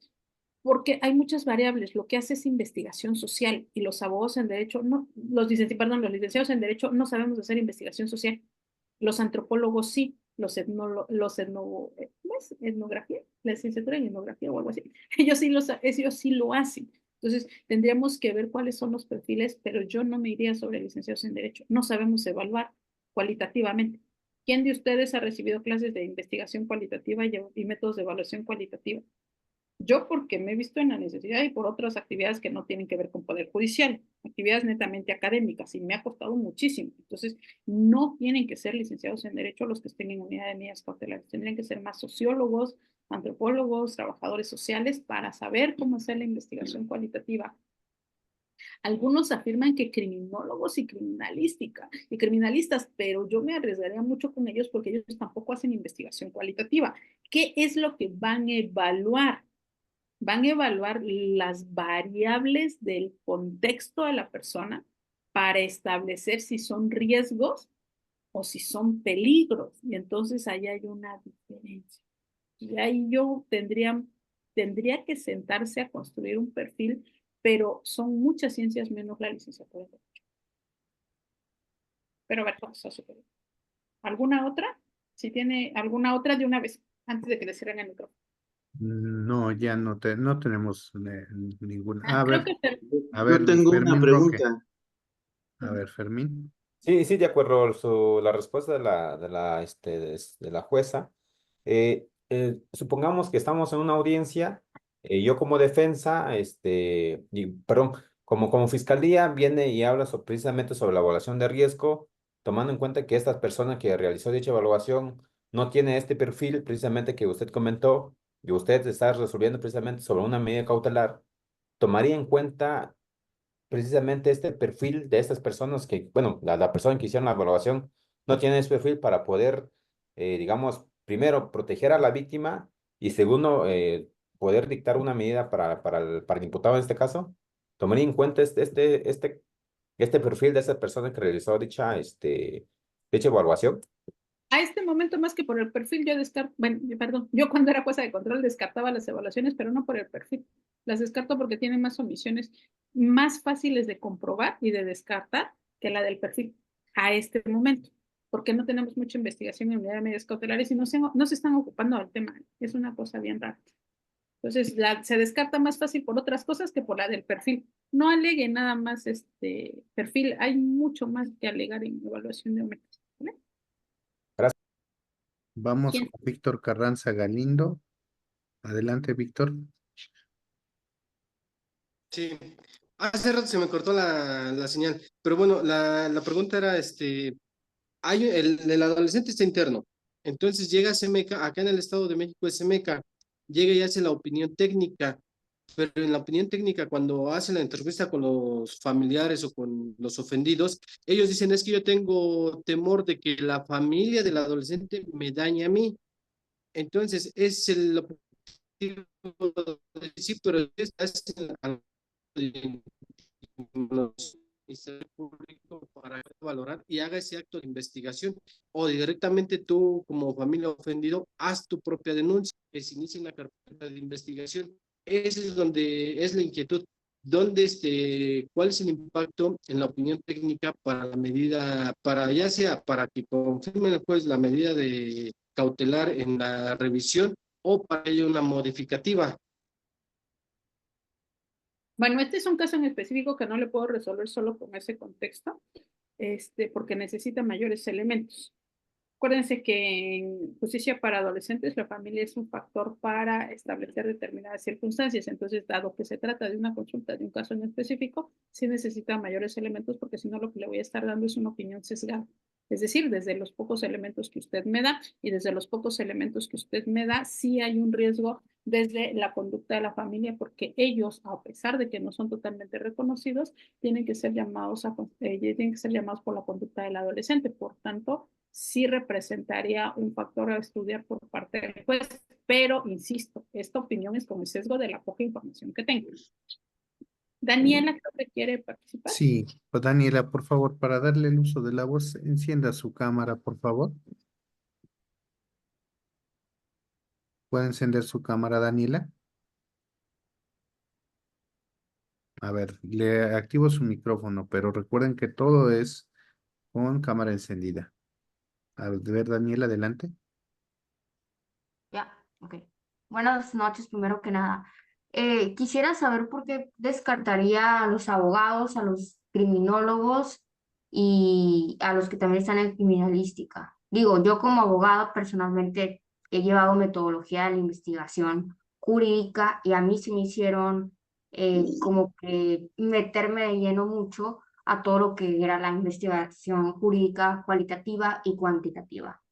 Porque hay muchas variables. Lo que hace es investigación social y los abogados en Derecho, no, los licenciados en Derecho no sabemos hacer investigación social. Los antropólogos sí, etnografía, la licenciatura en etnografía o algo así. Ellos sí lo hacen. Entonces, tendríamos que ver cuáles son los perfiles, pero yo no me iría sobre licenciados en Derecho. No sabemos evaluar cualitativamente. ¿Quién de ustedes ha recibido clases de investigación cualitativa y métodos de evaluación cualitativa? Yo porque me he visto en la necesidad y por otras actividades que no tienen que ver con poder judicial, actividades netamente académicas, y me ha costado muchísimo. Entonces, no tienen que ser licenciados en Derecho los que estén en unidad de medidas cautelares, tendrían que ser más sociólogos, antropólogos, trabajadores sociales para saber cómo hacer la investigación cualitativa. Algunos afirman que criminólogos y criminalistas, pero yo me arriesgaría mucho con ellos porque ellos tampoco hacen investigación cualitativa. ¿Qué es lo que van a evaluar? Van a evaluar las variables del contexto de la persona para establecer si son riesgos o si son peligros. Y entonces ahí hay una diferencia. Y ahí yo tendría que sentarse a construir un perfil, pero son muchas ciencias menos la licenciatura en Derecho. Pero a ver cómo está súper bien. ¿Alguna otra? Si tiene alguna otra de una vez, antes de que le cierren el micrófono. No, ya no tenemos ninguna. Creo que a ver, Yo tengo una Fermín Roque. pregunta. A ver, Fermín. Sí, de acuerdo la respuesta de la jueza. Supongamos que estamos en una audiencia, yo como defensa, perdón, como fiscalía viene y habla precisamente sobre la evaluación de riesgo, tomando en cuenta que esta persona que realizó dicha evaluación no tiene este perfil precisamente que usted comentó y usted está resolviendo precisamente sobre una medida cautelar, tomaría en cuenta precisamente este perfil de estas personas que, bueno, la persona que hicieron la evaluación no tiene ese perfil para poder, digamos, primero, proteger a la víctima y segundo, poder dictar una medida para el imputado en este caso. Tomaría en cuenta este perfil de esa persona que realizó dicha evaluación. A este momento, más que por el perfil, yo cuando era jueza de control descartaba las evaluaciones, pero no por el perfil. Las descarto porque tienen más omisiones más fáciles de comprobar y de descartar que la del perfil a este momento. porque no tenemos mucha investigación en unidad de medidas cautelares y no se están ocupando del tema. Es una cosa bien rara. Entonces, se descarta más fácil por otras cosas que por la del perfil. No alegue nada más perfil, hay mucho más que alegar en evaluación de metas. ¿Vale? Gracias. Vamos ¿Quién? con Víctor Carranza Galindo. Adelante, Víctor. Sí, hace rato se me cortó la señal, pero bueno, la pregunta era, el adolescente está interno, entonces llega a CEMECA, acá en el Estado de México es CEMECA, llega y hace la opinión técnica, pero en la opinión técnica, cuando hace la entrevista con los familiares o con los ofendidos, ellos dicen, es que yo tengo temor de que la familia del adolescente me dañe a mí. Entonces, es el objetivo de sí, pero es público para valorar y haga ese acto de investigación o directamente tú como familia ofendido haz tu propia denuncia, que se inicie una carpeta de investigación. Ese es donde es la inquietud, cuál es el impacto en la opinión técnica para la medida, para ya sea para que confirme el juez la medida de cautelar en la revisión o para ello una modificativa. Bueno, este es un caso en específico que no le puedo resolver solo con ese contexto, porque necesita mayores elementos. Acuérdense que en justicia para adolescentes la familia es un factor para establecer determinadas circunstancias. Entonces, dado que se trata de una consulta de un caso en específico, sí necesita mayores elementos porque si no lo que le voy a estar dando es una opinión sesgada. Es decir, desde los pocos elementos que usted me da y desde los pocos elementos que usted me da, sí hay un riesgo desde la conducta de la familia porque ellos, a pesar de que no son totalmente reconocidos, tienen que ser llamados por la conducta del adolescente. Por tanto, sí representaría un factor a estudiar por parte del juez, pero insisto, esta opinión es con el sesgo de la poca información que tengo. Daniela, creo que quiere participar. Sí, pues Daniela, por favor, para darle el uso de la voz, encienda su cámara, por favor. ¿Puede encender su cámara, Daniela? A ver, le activo su micrófono, pero recuerden que todo es con cámara encendida. A ver, Daniela, adelante. Ya, ok. Buenas noches, primero que nada. Quisiera saber por qué descartaría a los abogados, a los criminólogos y a los que también están en criminalística. Digo, yo como abogada personalmente he llevado metodología de la investigación jurídica y a mí se me hicieron como que meterme de lleno mucho a todo lo que era la investigación jurídica cualitativa y cuantitativa.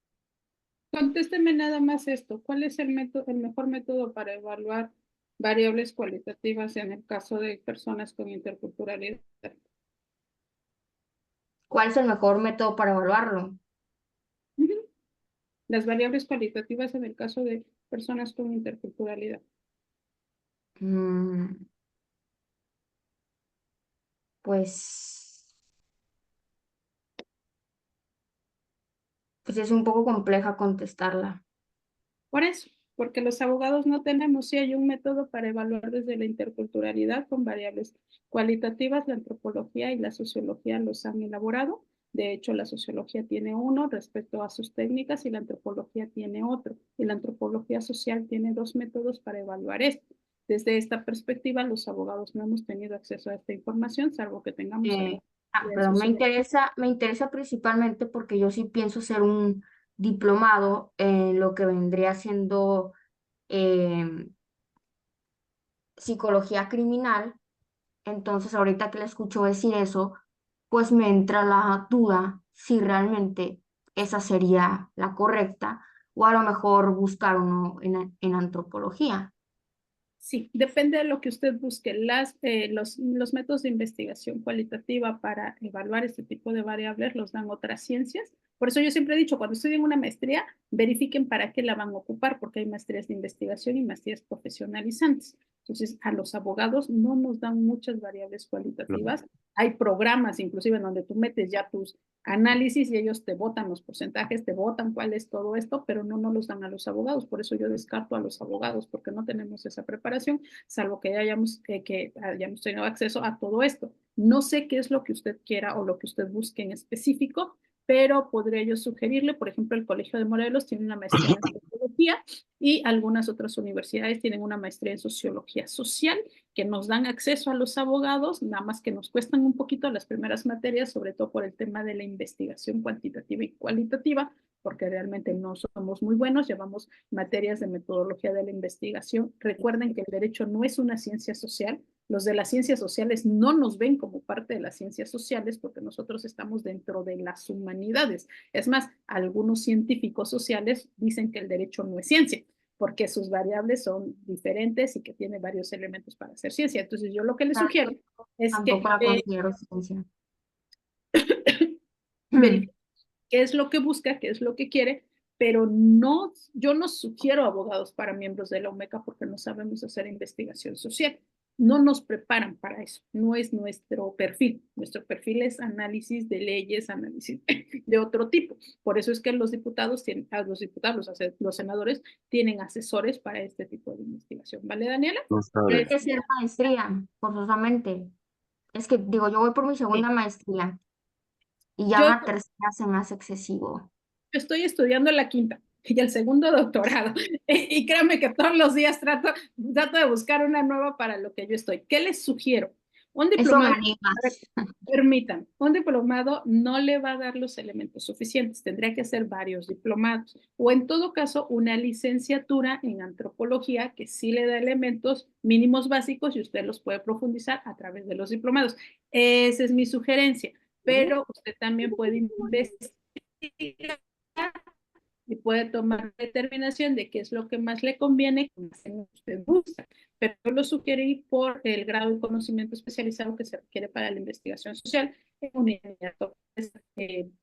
Contésteme nada más esto. ¿Cuál es el mejor método para evaluar variables cualitativas en el caso de personas con interculturalidad? ¿Cuál es el mejor método para evaluarlo? Las variables cualitativas en el caso de personas con interculturalidad. Pues es un poco compleja contestarla. Por eso, porque los abogados no tenemos, sí hay un método para evaluar desde la interculturalidad con variables cualitativas, la antropología y la sociología los han elaborado. De hecho, la sociología tiene uno respecto a sus técnicas y la antropología tiene otro. Y la antropología social tiene dos métodos para evaluar esto. Desde esta perspectiva, los abogados no hemos tenido acceso a esta información, salvo que tengamos Pero me interesa principalmente porque yo sí pienso hacer un diplomado en lo que vendría siendo psicología criminal. Entonces, ahorita que le escucho decir eso, pues me entra la duda si realmente esa sería la correcta o a lo mejor buscar uno en antropología. Sí, depende de lo que usted busque. Los métodos de investigación cualitativa para evaluar este tipo de variables los dan otras ciencias. Por eso yo siempre he dicho, cuando estudien una maestría, verifiquen para qué la van a ocupar, porque hay maestrías de investigación y maestrías profesionalizantes. Entonces, a los abogados no nos dan muchas variables cualitativas. Hay programas, inclusive, en donde tú metes ya tus análisis y ellos te botan los porcentajes, te botan cuál es todo esto, pero no los dan a los abogados. Por eso yo descarto a los abogados, porque no tenemos esa preparación, salvo que hayamos tenido acceso a todo esto. No sé qué es lo que usted quiera o lo que usted busque en específico, pero podría yo sugerirle, por ejemplo, el Colegio de Morelos tiene una maestría en antropología y algunas otras universidades tienen una maestría en sociología social que nos dan acceso a los abogados, nada más que nos cuestan un poquito las primeras materias, sobre todo por el tema de la investigación cuantitativa y cualitativa, porque realmente no somos muy buenos, llevamos materias de metodología de la investigación. Recuerden que el derecho no es una ciencia social, los de las ciencias sociales no nos ven como parte de las ciencias sociales porque nosotros estamos dentro de las humanidades. Es más, algunos científicos sociales dicen que el derecho no es ciencia porque sus variables son diferentes y que tiene varios elementos para hacer ciencia. Entonces, yo lo que les sugiero es que Tampoco la considero ciencia. verifiquen qué es lo que busca, qué es lo que quiere, pero no, yo no sugiero abogados para miembros de la OMECA porque no sabemos hacer investigación social. No nos preparan para eso, no es nuestro perfil. Nuestro perfil es análisis de leyes, análisis de otro tipo. Por eso es que los diputados tienen, los senadores tienen asesores para este tipo de investigación. ¿Vale, Daniela? Tiene que ser maestría, forzosamente. Es que, digo, yo voy por mi segunda maestría y ya Yo- una tercera se me hace excesivo. Yo estoy estudiando la quinta y el segundo doctorado. Y créanme que todos los días trato de buscar una nueva para lo que yo estoy. ¿Qué les sugiero? Un Eso me diplomado, anima. permitan, un diplomado no le va a dar los elementos suficientes, tendría que hacer varios diplomados o en todo caso una licenciatura en antropología que sí le da elementos mínimos básicos y usted los puede profundizar a través de los diplomados. Esa es mi sugerencia, pero usted también puede investigar y puede tomar determinación de qué es lo que más le conviene, qué más usted gusta. Pero yo lo sugerí por el grado de conocimiento especializado que se requiere para la investigación social en unidad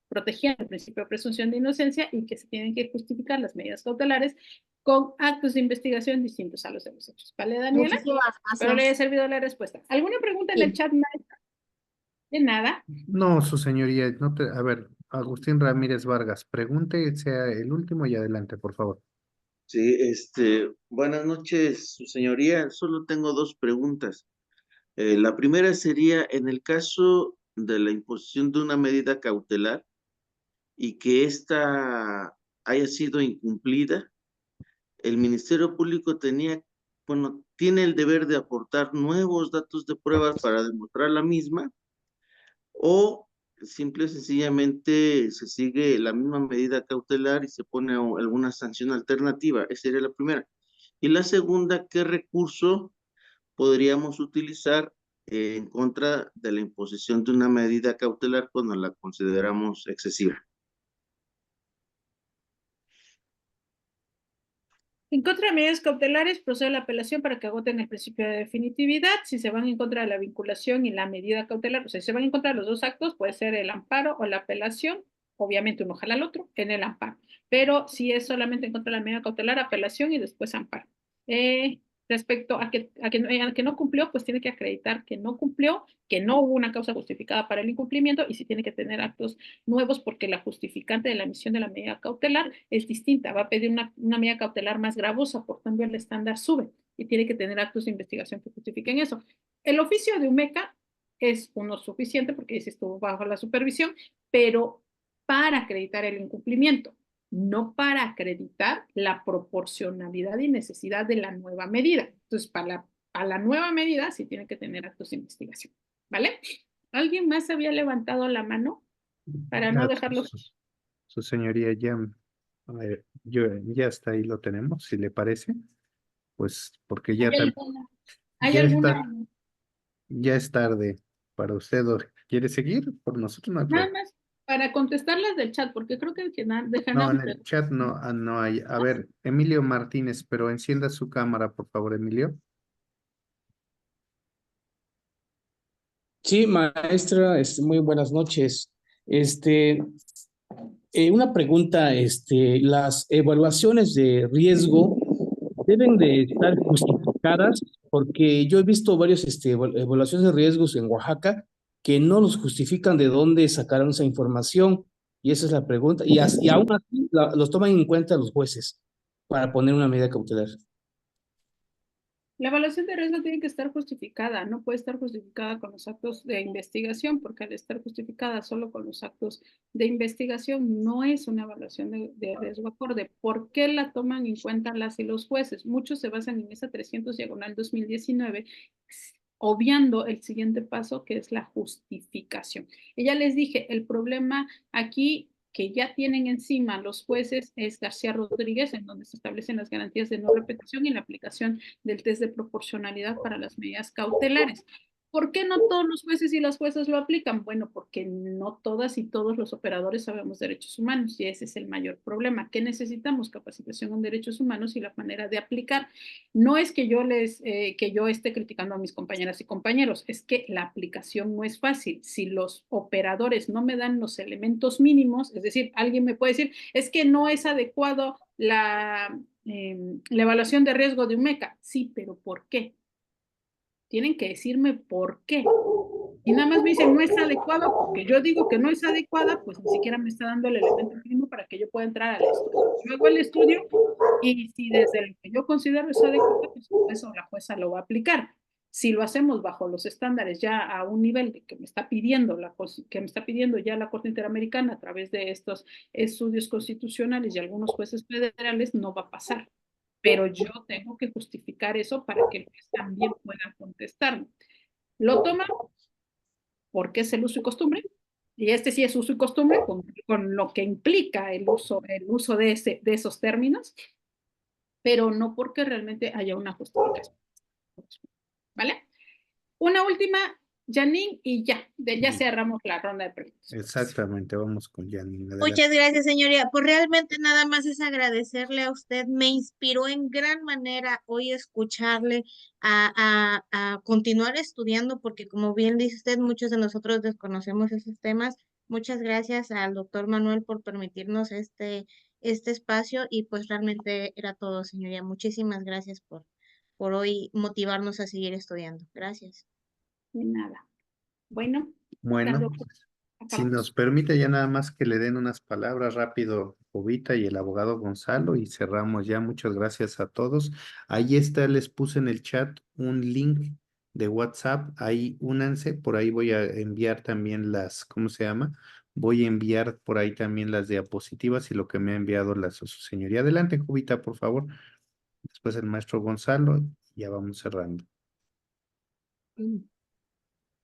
protegiendo el principio de presunción de inocencia y que se tienen que justificar las medidas cautelares con actos de investigación distintos a los de los hechos. ¿Vale, Daniela? Muchísimas Pero le he gracias. servido la respuesta. ¿Alguna pregunta en Sí. el chat, maestra? De nada. No, su señoría, no te, a ver, Agustín Ramírez Vargas, pregunte, sea el último y adelante, por favor. Sí, buenas noches, su señoría. Solo tengo dos preguntas. La primera sería, en el caso de la imposición de una medida cautelar y que ésta haya sido incumplida, el Ministerio Público tiene el deber de aportar nuevos datos de pruebas para demostrar la misma, o simple y sencillamente se sigue la misma medida cautelar y se pone alguna sanción alternativa. Esa sería la primera. Y la segunda, ¿qué recurso podríamos utilizar en contra de la imposición de una medida cautelar cuando la consideramos excesiva? En contra de medidas cautelares, procede la apelación para que agoten el principio de definitividad. Si se van en contra de la vinculación y la medida cautelar, o sea, si se van en contra de los dos actos, puede ser el amparo o la apelación. Obviamente uno jala al otro en el amparo. Pero si es solamente en contra de la medida cautelar, apelación y después amparo. Respecto a que no cumplió, pues tiene que acreditar que no cumplió, que no hubo una causa justificada para el incumplimiento y si tiene que tener actos nuevos porque la justificante de la emisión de la medida cautelar es distinta. Va a pedir una medida cautelar más gravosa, por tanto el estándar sube y tiene que tener actos de investigación que justifiquen eso. El oficio de UMECA es uno suficiente porque dice estuvo bajo la supervisión, pero para acreditar el incumplimiento, no para acreditar la proporcionalidad y necesidad de la nueva medida. Entonces, para la nueva medida sí tiene que tener actos de investigación, ¿vale? ¿Alguien más había levantado la mano para no dejarlo? Su señoría, ya, a ver, ya está ahí, lo tenemos, si le parece. Pues porque ya, ¿Hay ya alguna? ya es tarde para usted. ¿Quiere seguir? Por nosotros no hay Nada problema. más para contestarlas del chat, porque creo que dejan No, en el chat no, no hay. A ver, Emilio Martínez, pero encienda su cámara, por favor, Emilio. Sí, maestra, muy buenas noches. Una pregunta, las evaluaciones de riesgo deben de estar justificadas porque yo he visto varios evaluaciones de riesgos en Oaxaca que no los justifican de dónde sacaron esa información y esa es la pregunta y aún así los toman en cuenta los jueces para poner una medida cautelar. La evaluación de riesgo tiene que estar justificada, no puede estar justificada con los actos de investigación, porque al estar justificada solo con los actos de investigación no es una evaluación de riesgo acorde. ¿Por qué la toman en cuenta las y los jueces? Muchos se basan en esa 300/2019, obviando el siguiente paso, que es la justificación. Y ya les dije, el problema aquí que ya tienen encima los jueces es García Rodríguez, en donde se establecen las garantías de no repetición y la aplicación del test de proporcionalidad para las medidas cautelares. ¿Por qué no todos los jueces y las juezas lo aplican? Bueno, porque no todas y todos los operadores sabemos derechos humanos y ese es el mayor problema. ¿Qué necesitamos? Capacitación en derechos humanos y la manera de aplicar. No es que yo esté criticando a mis compañeras y compañeros, es que la aplicación no es fácil. Si los operadores no me dan los elementos mínimos, es decir, alguien me puede decir, es que no es adecuado la evaluación de riesgo de un MECA. Sí, pero ¿por qué? Tienen que decirme por qué. Y nada más me dicen, no es adecuada, porque yo digo que no es adecuada, pues ni siquiera me está dando el elemento mínimo para que yo pueda entrar al estudio. Yo hago el estudio y si desde lo que yo considero es adecuada, pues eso la jueza lo va a aplicar. Si lo hacemos bajo los estándares ya a un nivel de que me está pidiendo ya la Corte Interamericana a través de estos estudios constitucionales y algunos jueces federales, no va a pasar. Pero yo tengo que justificar eso para que el juez también pueda contestarme. Lo toma porque es el uso y costumbre, y este sí es uso y costumbre con lo que implica el uso de esos términos, pero no porque realmente haya una justificación. ¿Vale? Una última, Janine, y ya cerramos la ronda de preguntas. Exactamente, vamos con Janine. Adelante. Muchas gracias, señoría. Pues realmente nada más es agradecerle a usted. Me inspiró en gran manera hoy escucharle a continuar estudiando, porque como bien dice usted, muchos de nosotros desconocemos esos temas. Muchas gracias al doctor Manuel por permitirnos este espacio y pues realmente era todo, señoría. Muchísimas gracias por hoy motivarnos a seguir estudiando. Gracias. De nada. Bueno, Bueno, si nos permite ya nada más que le den unas palabras rápido, Jovita y el abogado Gonzalo, y cerramos ya. Muchas gracias a todos. Ahí está, les puse en el chat un link de WhatsApp. Ahí únanse, por ahí voy a enviar también ¿cómo se llama? Voy a enviar por ahí también las diapositivas y lo que me ha enviado su señoría. Adelante, Jovita, por favor. Después el maestro Gonzalo, y ya vamos cerrando.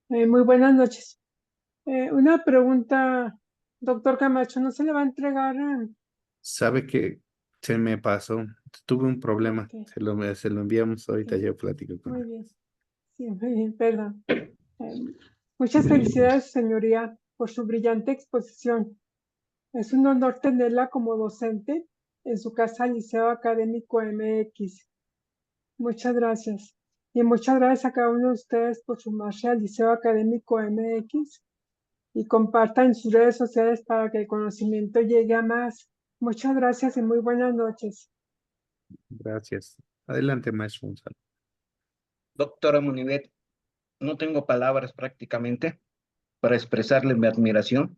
Muy buenas noches. Una pregunta, doctor Camacho, ¿no se le va a entregar? Sabe que se me pasó, tuve un problema, Ok. se lo enviamos ahorita, Ok. yo platico con Muy él. bien. Sí, muy bien, perdón. Muchas felicidades, señoría, por su brillante exposición. Es un honor tenerla como docente en su casa Liceo Académico MX. Muchas gracias. Y muchas gracias a cada uno de ustedes por sumarse al Liceo Académico MX y compartan sus redes sociales para que el conocimiento llegue a más. Muchas gracias y muy buenas noches. Gracias. Adelante, maestro Gonzalo. Doctora Monivet, no tengo palabras prácticamente para expresarle mi admiración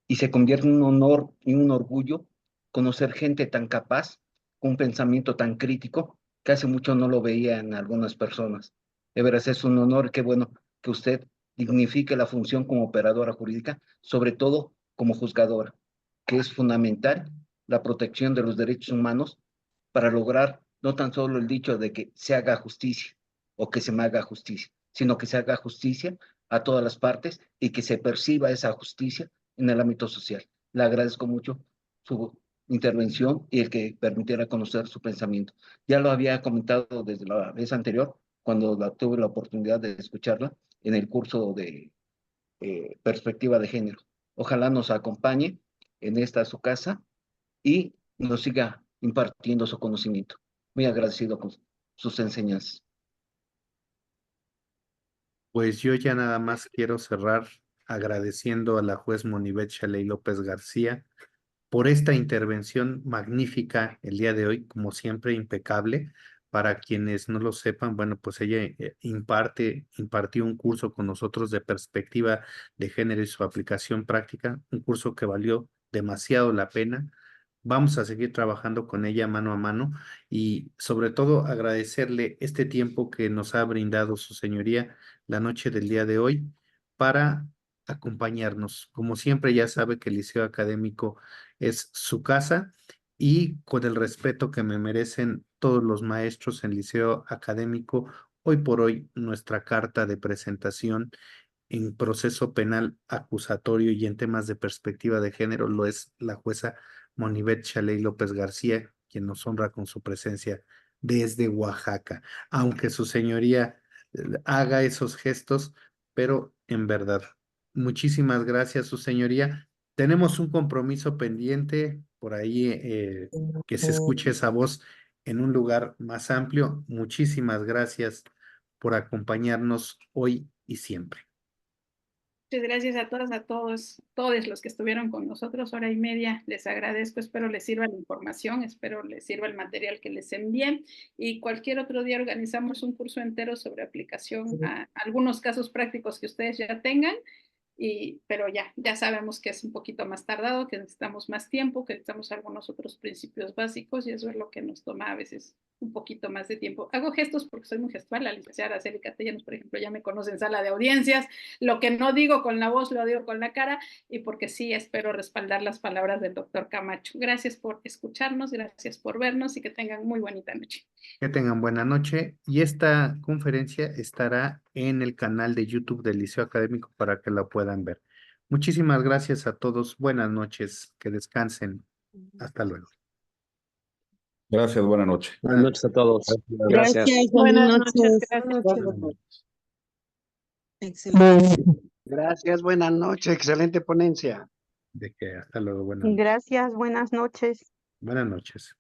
y se convierte en un honor y un orgullo conocer gente tan capaz, con un pensamiento tan crítico, que hace mucho no lo veía en algunas personas. De veras es un honor, qué bueno que usted dignifique la función como operadora jurídica, sobre todo como juzgadora, que es fundamental la protección de los derechos humanos para lograr no tan solo el dicho de que se haga justicia o que se me haga justicia, sino que se haga justicia a todas las partes y que se perciba esa justicia en el ámbito social. Le agradezco mucho su intervención y el que permitiera conocer su pensamiento. Ya lo había comentado desde la vez anterior, cuando tuve la oportunidad de escucharla en el curso de perspectiva de género. Ojalá nos acompañe en esta su casa y nos siga impartiendo su conocimiento. Muy agradecido con sus enseñanzas. Pues yo ya nada más quiero cerrar agradeciendo a la juez Monivet Shaley López García por esta intervención magnífica el día de hoy, como siempre, impecable. Para quienes no lo sepan, bueno, pues ella impartió un curso con nosotros de perspectiva de género y su aplicación práctica, un curso que valió demasiado la pena. Vamos a seguir trabajando con ella mano a mano y sobre todo agradecerle este tiempo que nos ha brindado su señoría la noche del día de hoy para acompañarnos. Como siempre, ya sabe que el Liceo Académico es su casa y con el respeto que me merecen todos los maestros en Liceo Académico, hoy por hoy nuestra carta de presentación en proceso penal acusatorio y en temas de perspectiva de género lo es la jueza Monibet Chaley López García, quien nos honra con su presencia desde Oaxaca, aunque su señoría haga esos gestos, pero en verdad, muchísimas gracias, su señoría. Tenemos un compromiso pendiente por ahí, que se escuche esa voz en un lugar más amplio. Muchísimas gracias por acompañarnos hoy y siempre. Muchas gracias a todas, a todos los que estuvieron con nosotros, hora y media. Les agradezco, espero les sirva la información, espero les sirva el material que les envíen y cualquier otro día organizamos un curso entero sobre aplicación a algunos casos prácticos que ustedes ya tengan. Pero ya sabemos que es un poquito más tardado, que necesitamos más tiempo, que necesitamos algunos otros principios básicos y eso es lo que nos toma a veces un poquito más de tiempo. Hago gestos porque soy muy gestual, la licenciada Araceli Castellanos, por ejemplo, ya me conoce en sala de audiencias, lo que no digo con la voz lo digo con la cara y porque sí espero respaldar las palabras del doctor Camacho. Gracias por escucharnos, gracias por vernos y que tengan muy bonita noche. Que tengan buena noche y esta conferencia estará en el canal de YouTube del Liceo Académico para que la puedan ver. Muchísimas gracias a todos. Buenas noches. Que descansen. Hasta luego. Gracias, buenas noches. Buenas noches a todos. Gracias, Buenas buenas noches, noches. gracias. Excelente. Gracias, buenas noches. Excelente ponencia. De que hasta luego. Buenas noches. Gracias, buenas noches. Buenas noches.